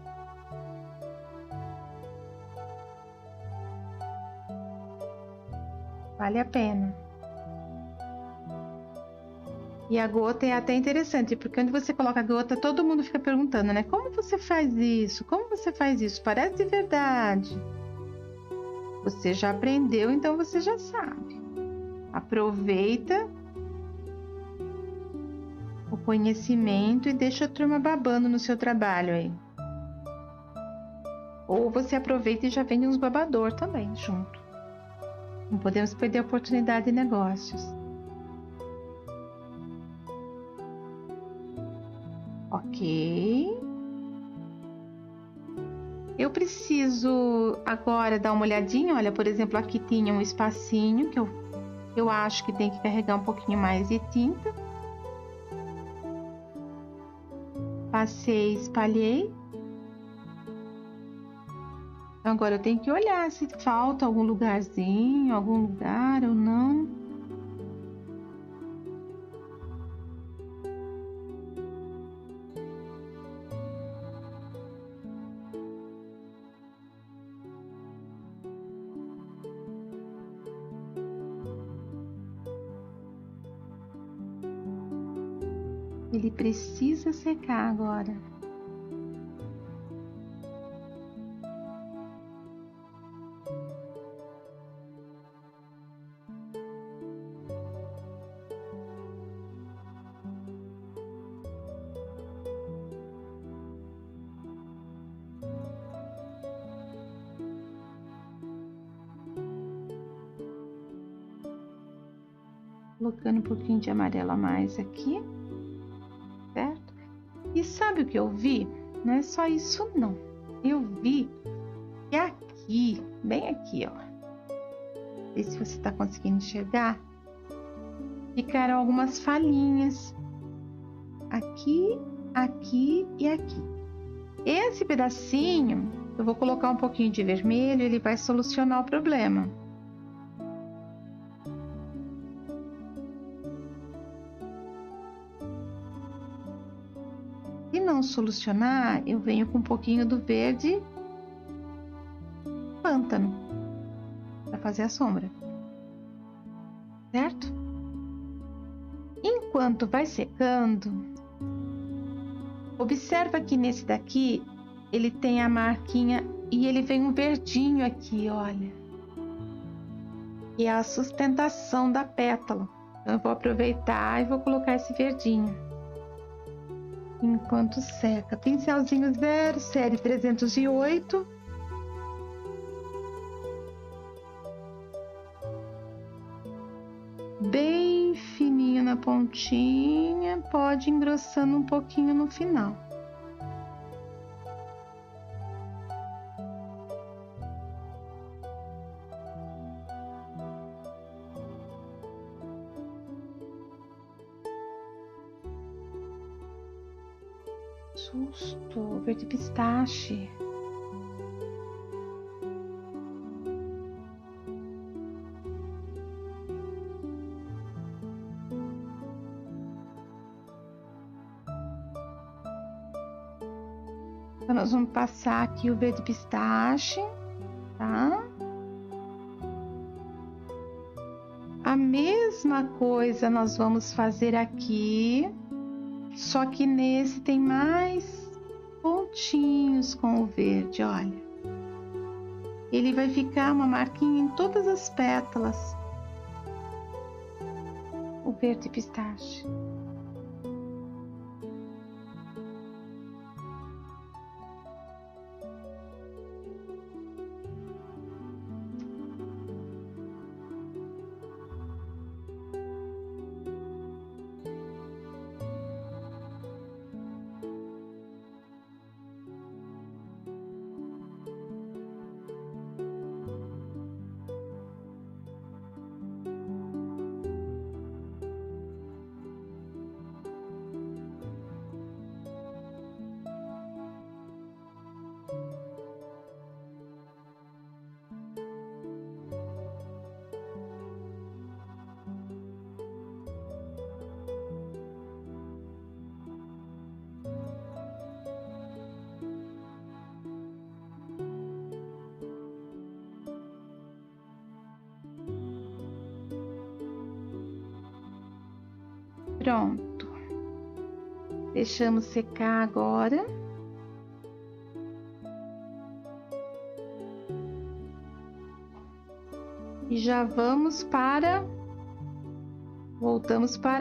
Vale a pena. E a gota é até interessante, porque quando você coloca a gota, todo mundo fica perguntando, né? Como você faz isso? Como você faz isso? Parece de verdade. Você já aprendeu, então você já sabe. Aproveita o conhecimento e deixa a turma babando no seu trabalho aí. Ou você aproveita e já vende uns babador também junto. Não podemos perder a oportunidade de negócios. Ok. Eu preciso agora dar uma olhadinha. Olha, por exemplo, aqui tinha um espacinho que eu acho que tem que carregar um pouquinho mais de tinta. Passei, espalhei. Agora eu tenho que olhar se falta algum lugarzinho, algum lugar ou não. Ele precisa secar agora. Colocando um pouquinho de amarelo a mais aqui, certo? E sabe o que eu vi? Não é só isso não. Eu vi que aqui, bem aqui, ó. Vê se você tá conseguindo enxergar. Ficaram algumas falhinhas. Aqui, aqui e aqui. Esse pedacinho, eu vou colocar um pouquinho de vermelho, ele vai solucionar o problema. Se não solucionar, eu venho com um pouquinho do verde pântano para fazer a sombra, certo? Enquanto vai secando, observa que nesse daqui ele tem a marquinha e ele vem um verdinho aqui, olha. E é a sustentação da pétala. Então eu vou aproveitar e vou colocar esse verdinho. Enquanto seca. Pincelzinho zero, série 308. Bem fininho na pontinha, pode ir engrossando um pouquinho no final. Susto, verde pistache. Então, nós vamos passar aqui o verde pistache, tá? A mesma coisa nós vamos fazer aqui, só que nesse tem mais pontinhos com o verde, olha. Ele vai ficar uma marquinha em todas as pétalas. O verde pistache. Pronto. Deixamos secar agora. E já voltamos para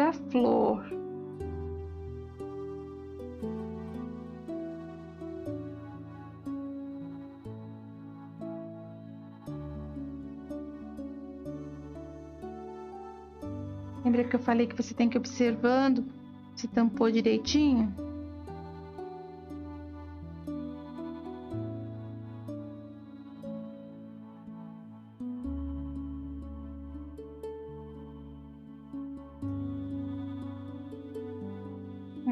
a flor. Lembra que eu falei que você tem que ir observando se tampou direitinho?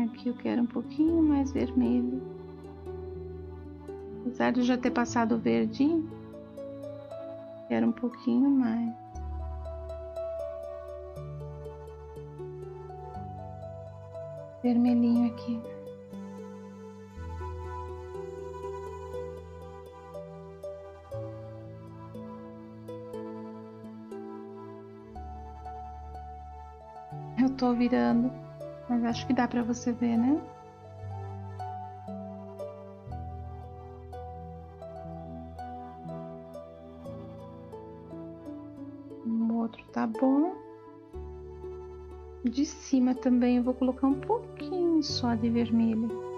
Aqui eu quero um pouquinho mais vermelho. Apesar de eu já ter passado o verdinho, quero um pouquinho mais. Vermelhinho aqui. Eu tô virando, mas acho que dá pra você ver, né? O outro tá bom. De cima também eu vou colocar um pouquinho só de vermelho.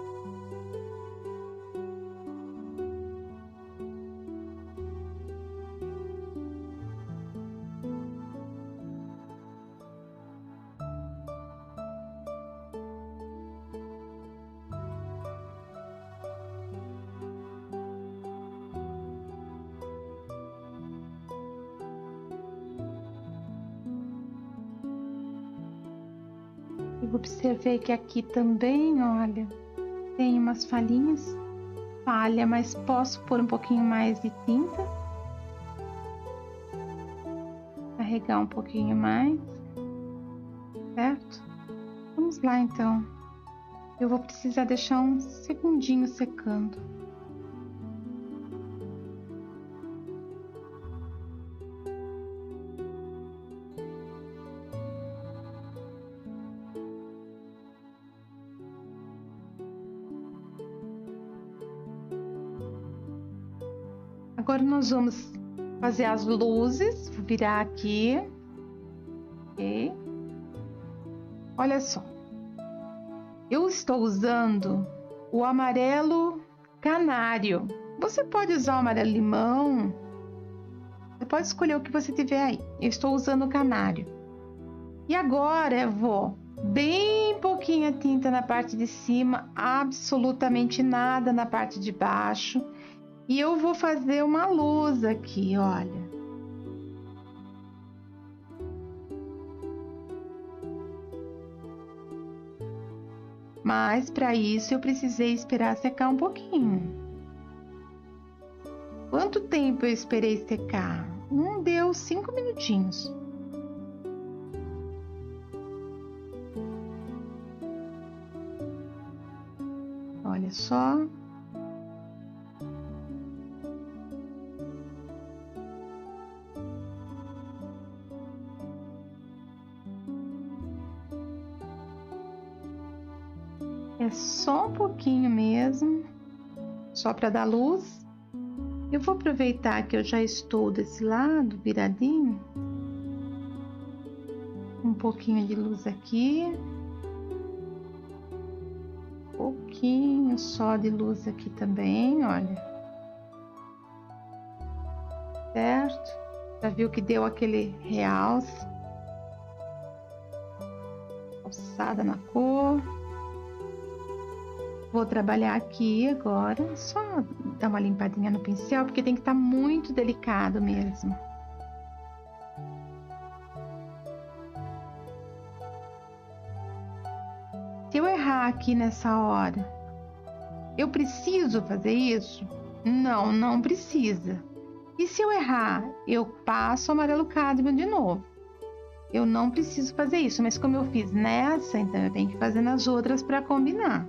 Eu observei que aqui também, olha, tem umas falhinhas, falha, mas posso pôr um pouquinho mais de tinta. Carregar um pouquinho mais, certo? Vamos lá então. Eu vou precisar deixar um segundinho secando. Agora nós vamos fazer as luzes, vou virar aqui, ok? Olha só, eu estou usando o amarelo canário. Você pode usar o amarelo limão, você pode escolher o que você tiver aí. Eu estou usando o canário. E agora eu vou bem pouquinha tinta na parte de cima, absolutamente nada na parte de baixo. E eu vou fazer uma luz aqui, olha. Mas para isso eu precisei esperar secar um pouquinho. Quanto tempo eu esperei secar? Deu 5 minutinhos. Olha só. É só um pouquinho mesmo, só para dar luz. Eu vou aproveitar que eu já estou desse lado, viradinho. Um pouquinho de luz aqui. Um pouquinho só de luz aqui também, olha. Certo? Já viu que deu aquele realce? Alçada na cor. Vou trabalhar aqui agora, só dar uma limpadinha no pincel, porque tem que estar muito delicado mesmo. Se eu errar aqui nessa hora, eu preciso fazer isso? Não, não precisa. E se eu errar, eu passo o amarelo cádmio de novo. Eu não preciso fazer isso, mas como eu fiz nessa, então eu tenho que fazer nas outras para combinar.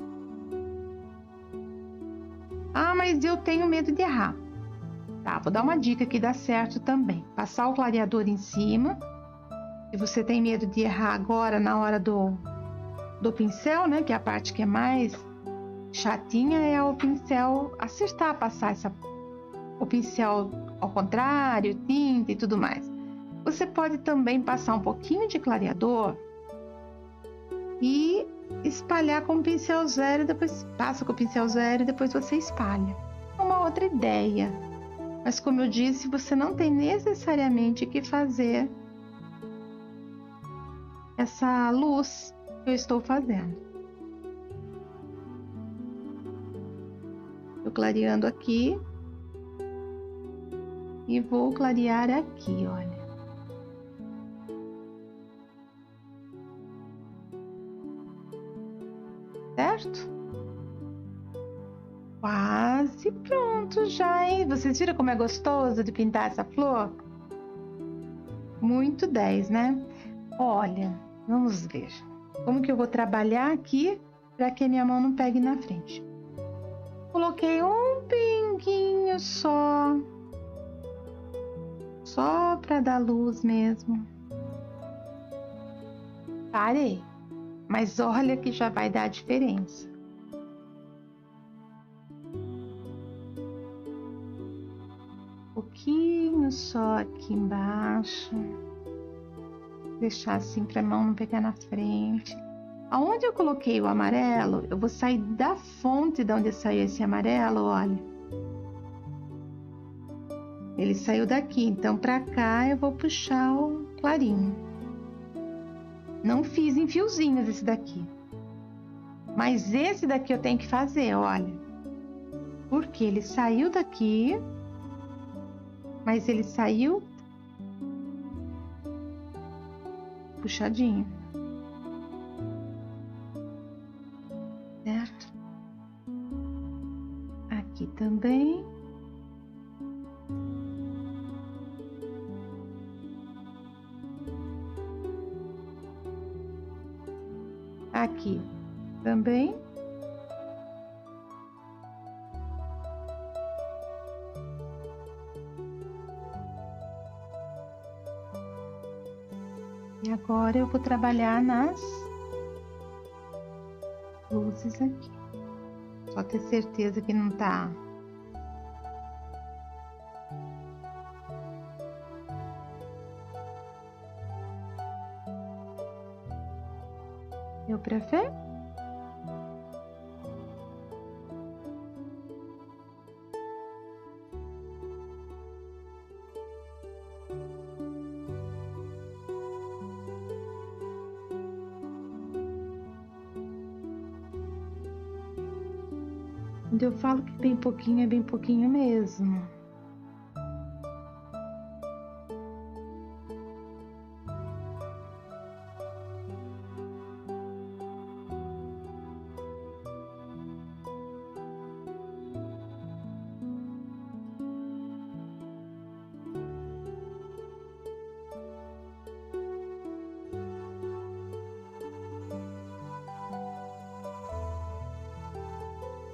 Ah, mas eu tenho medo de errar. Tá, vou dar uma dica que dá certo também. Passar o clareador em cima. Se você tem medo de errar agora na hora do pincel, né? Que é a parte que é mais chatinha, é o pincel acertar, passar o pincel ao contrário, tinta e tudo mais. Você pode também passar um pouquinho de clareador e espalhar com o pincel zero, depois passa com o pincel zero e depois você espalha. É uma outra ideia. Mas como eu disse, você não tem necessariamente que fazer essa luz que eu estou fazendo. Estou clareando aqui e vou clarear aqui, olha. Certo? Quase pronto já, hein? Vocês viram como é gostoso de pintar essa flor? Muito 10, né? Olha, vamos ver. Como que eu vou trabalhar aqui para que a minha mão não pegue na frente? Coloquei um pinguinho só para dar luz mesmo. Parei, mas olha que já vai dar a diferença. Um pouquinho só aqui embaixo. Deixar assim para a mão não pegar na frente. Aonde eu coloquei o amarelo, eu vou sair da fonte de onde saiu esse amarelo, olha. Ele saiu daqui, então para cá eu vou puxar o clarinho. Não fiz em fiozinhos esse daqui. Mas esse daqui eu tenho que fazer, olha. Porque ele saiu daqui, mas ele saiu puxadinho. Certo? Aqui também. Aqui também. E agora eu vou trabalhar nas luzes aqui. Só ter certeza que não tá. Deu pra ver? Quando eu falo que bem pouquinho, é bem pouquinho mesmo.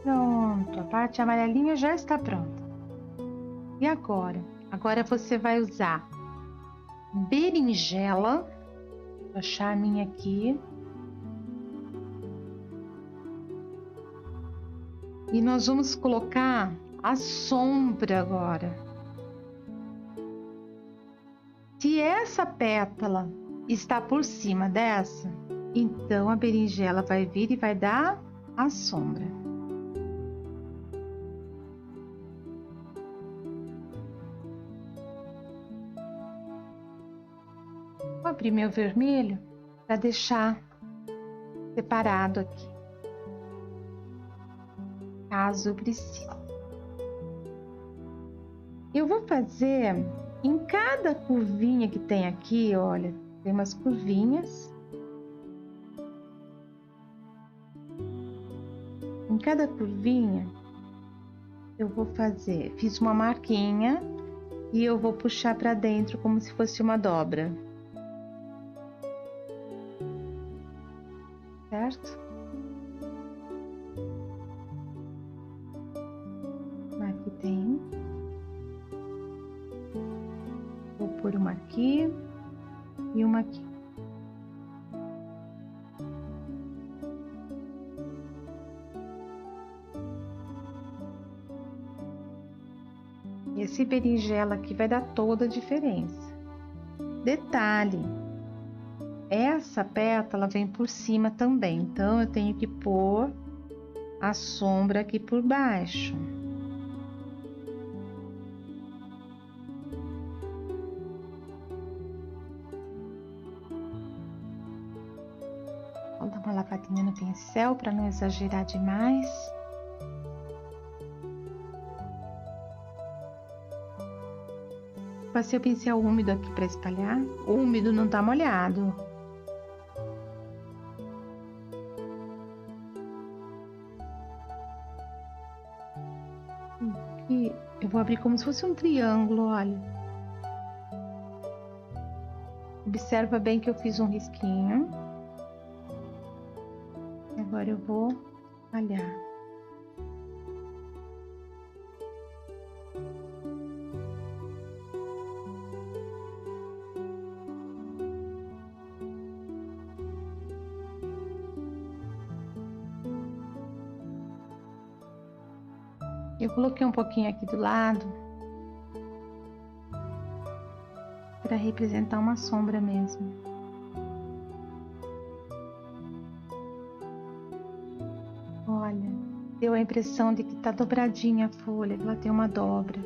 Pronto, a parte amarelinha já está pronta. E agora? Agora você vai usar berinjela. Vou achar a minha aqui. E nós vamos colocar a sombra agora. Se essa pétala está por cima dessa, então a berinjela vai vir e vai dar a sombra. Vou abrir meu vermelho para deixar separado aqui, caso precise. Eu vou fazer em cada curvinha que tem aqui, olha, tem umas curvinhas. Em cada curvinha eu vou fazer, fiz uma marquinha e eu vou puxar para dentro como se fosse uma dobra. Certo? Aqui tem. Vou pôr uma aqui e uma aqui. Esse berinjela aqui vai dar toda a diferença. Detalhe, essa pétala vem por cima também, então eu tenho que pôr a sombra aqui por baixo. Vou dar uma lavadinha no pincel para não exagerar demais. Passei o pincel úmido aqui para espalhar. O úmido não tá molhado. Aqui eu vou abrir como se fosse um triângulo, olha. Observa bem que eu fiz um risquinho. Agora eu vou espalhar. Eu coloquei um pouquinho aqui do lado para representar uma sombra mesmo. Olha, deu a impressão de que tá dobradinha a folha, que ela tem uma dobra.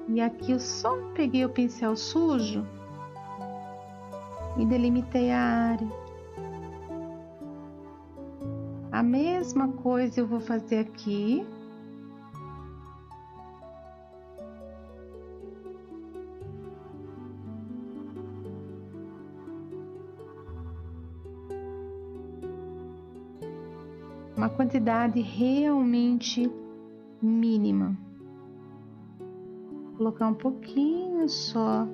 E aqui eu só peguei o pincel sujo e delimitei a área. A mesma coisa eu vou fazer aqui. Uma quantidade realmente mínima. Vou colocar um pouquinho só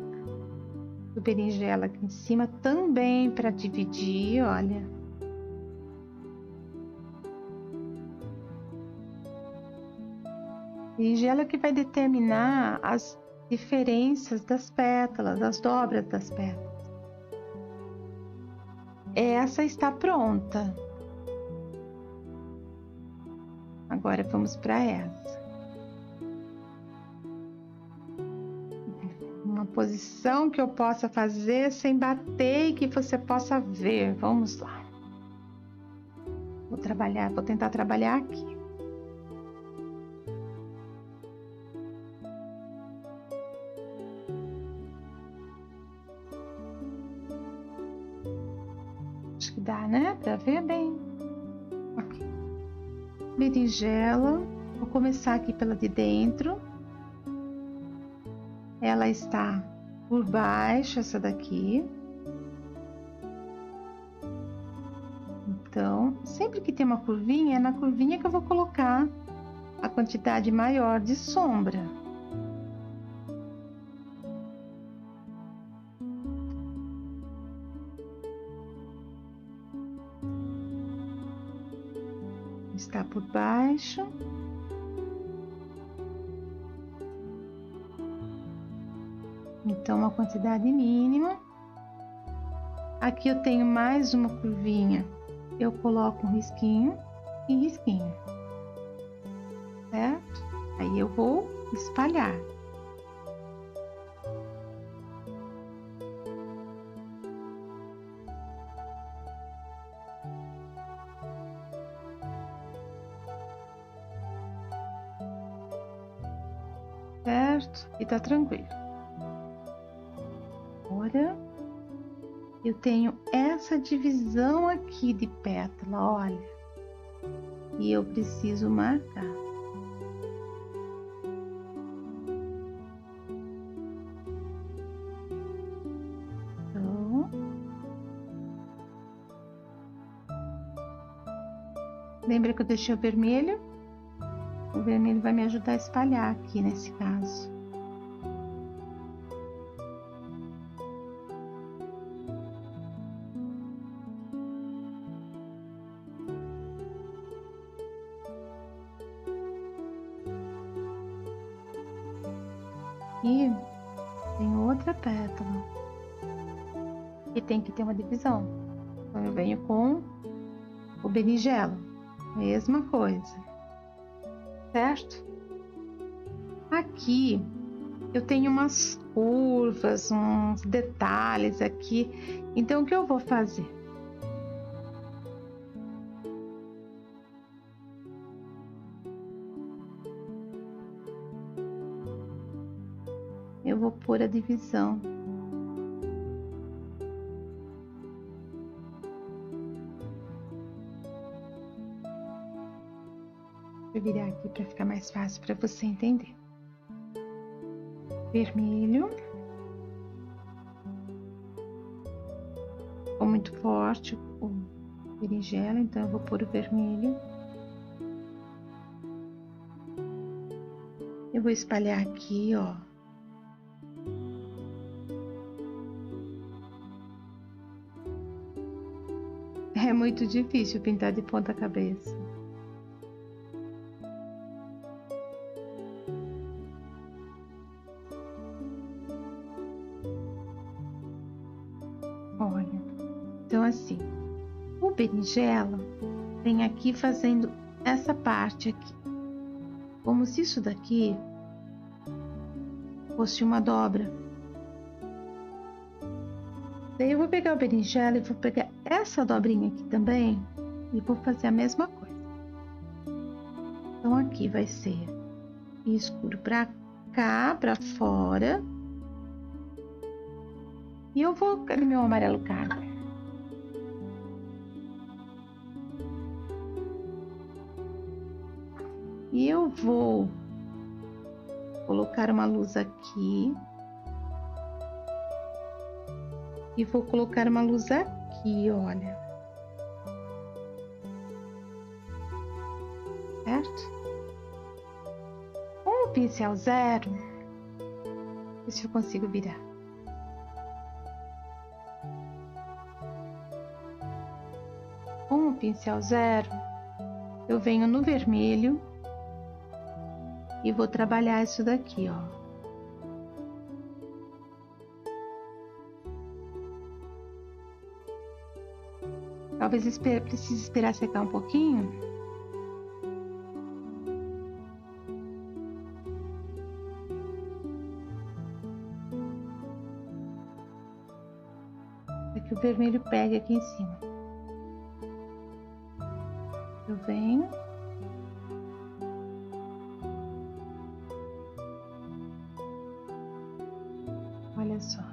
do berinjela aqui em cima também para dividir, olha. Berinjela que vai determinar as diferenças das pétalas, das dobras das pétalas. Essa está pronta. Agora vamos para essa. Uma posição que eu possa fazer sem bater e que você possa ver. Vamos lá. Vou tentar trabalhar aqui. Acho que dá, né? Para ver bem. Ok. Berinjela. Vou começar aqui pela de dentro. Ela está por baixo, essa daqui. Então, sempre que tem uma curvinha, é na curvinha que eu vou colocar a quantidade maior de sombra. Está por baixo. Então, uma quantidade mínima. Aqui eu tenho mais uma curvinha. Eu coloco um risquinho e risquinho. Certo? Aí eu vou espalhar. Certo? E tá tranquilo. Agora eu tenho essa divisão aqui de pétala, olha. E eu preciso marcar. Então, lembra que eu deixei o vermelho? O vermelho vai me ajudar a espalhar aqui nesse caso. E tem outra pétala e tem que ter uma divisão. Então eu venho com o berinjela, mesma coisa, certo? Aqui eu tenho umas curvas, uns detalhes aqui. Então, o que eu vou fazer? Eu vou pôr a divisão. Vou virar aqui para ficar mais fácil para você entender. Vermelho. Ficou muito forte o berinjela, então eu vou pôr o vermelho. Eu vou espalhar aqui, ó. É muito difícil pintar de ponta cabeça. Olha, então assim, o berinjela vem aqui fazendo essa parte aqui, como se isso daqui fosse uma dobra. Daí eu vou pegar o berinjela e vou pegar essa dobrinha aqui também e vou fazer a mesma coisa. Então aqui vai ser escuro pra cá, pra fora. E eu vou... Cadê meu amarelo carne? E eu vou colocar uma luz aqui. E vou colocar uma luz aqui, olha. Certo? Com o pincel zero, ver se eu consigo virar. Com o pincel zero, eu venho no vermelho e vou trabalhar isso daqui, ó. Talvez precise esperar secar um pouquinho. Para que o vermelho pegue aqui em cima. Eu venho. Olha só.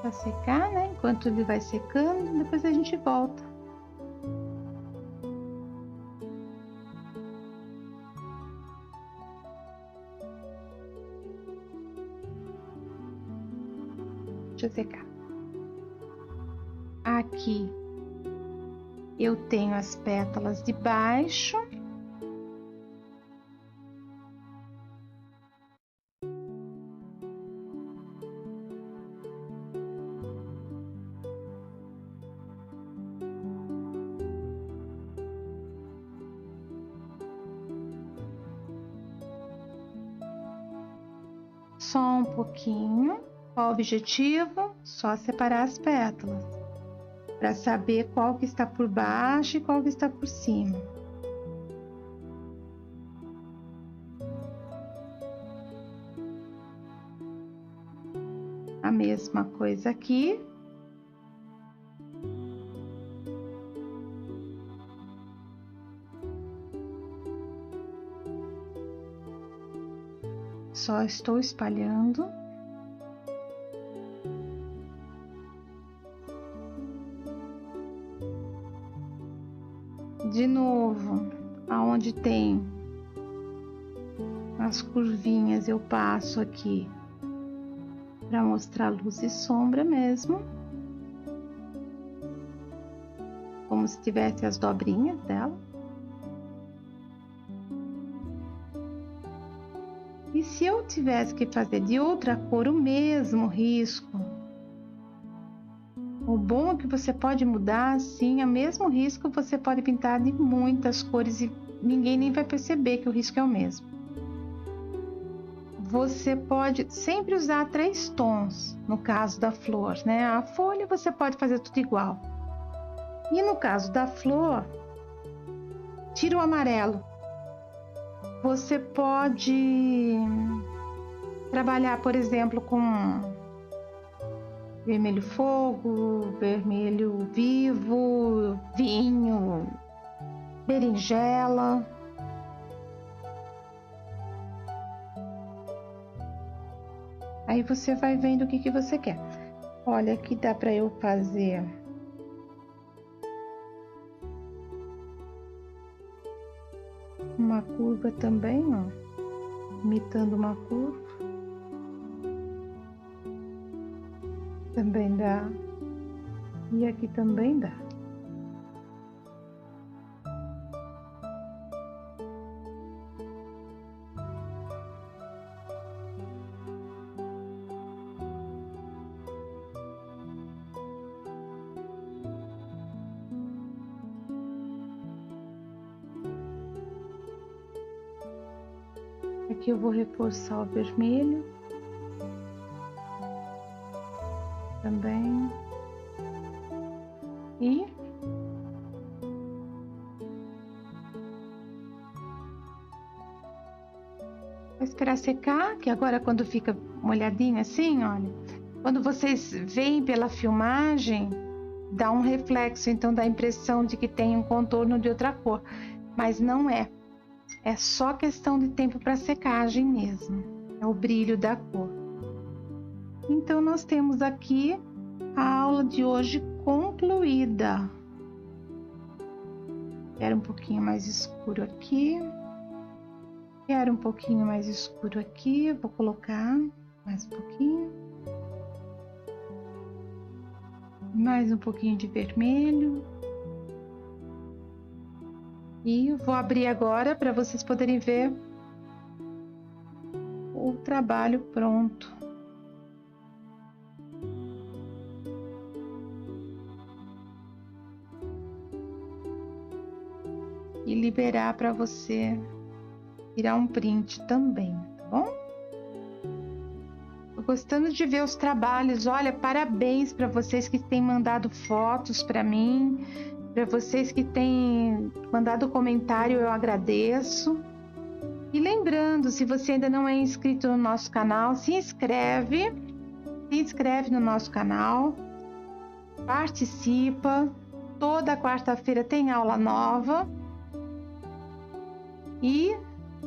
Para secar, né? Enquanto ele vai secando, depois a gente volta. Deixa eu secar. Aqui eu tenho as pétalas de baixo. Só um pouquinho. Qual o objetivo? Só separar as pétalas, para saber qual que está por baixo e qual que está por cima. A mesma coisa aqui. Só estou espalhando. De novo, aonde tem as curvinhas, eu passo aqui para mostrar luz e sombra mesmo, como se tivesse as dobrinhas dela. E se eu tivesse que fazer de outra cor o mesmo risco, o bom é que você pode mudar assim, o mesmo risco você pode pintar de muitas cores e ninguém nem vai perceber que o risco é o mesmo. você pode sempre usar 3 tons, no caso da flor, né? A folha você pode fazer tudo igual. E no caso da flor, tira o amarelo. Você pode trabalhar, por exemplo, com vermelho fogo, vermelho vivo, vinho, berinjela. Aí você vai vendo o que você quer. Olha, aqui dá para eu fazer uma curva também, ó, imitando uma curva. Também dá. E aqui também dá. Aqui eu vou reforçar o vermelho também e vou esperar secar, que agora quando fica molhadinho assim, olha, quando vocês veem pela filmagem, dá um reflexo, então dá a impressão de que tem um contorno de outra cor, mas não é. É só questão de tempo para secagem mesmo, é o brilho da cor. Então nós temos aqui a aula de hoje concluída. Quero um pouquinho mais escuro aqui. Quero um pouquinho mais escuro aqui, vou colocar mais um pouquinho. Mais um pouquinho de vermelho. E vou abrir agora para vocês poderem ver o trabalho pronto. E liberar para você tirar um print também, tá bom? Tô gostando de ver os trabalhos. Olha, parabéns para vocês que têm mandado fotos para mim. Para vocês que têm mandado comentário, eu agradeço. E lembrando, se você ainda não é inscrito no nosso canal, se inscreve no nosso canal, participa. Toda quarta-feira tem aula nova. E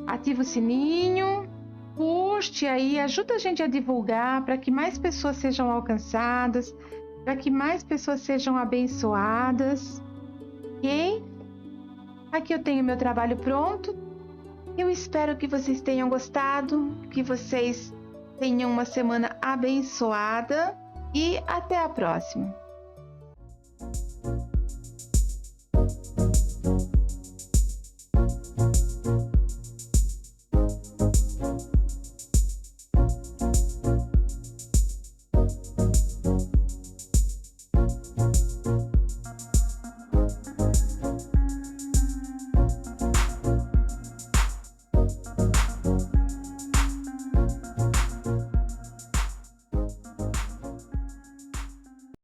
ativa o sininho, curte aí, ajuda a gente a divulgar para que mais pessoas sejam alcançadas, para que mais pessoas sejam abençoadas. Ok? Aqui eu tenho meu trabalho pronto. Eu espero que vocês tenham gostado, que vocês tenham uma semana abençoada e até a próxima.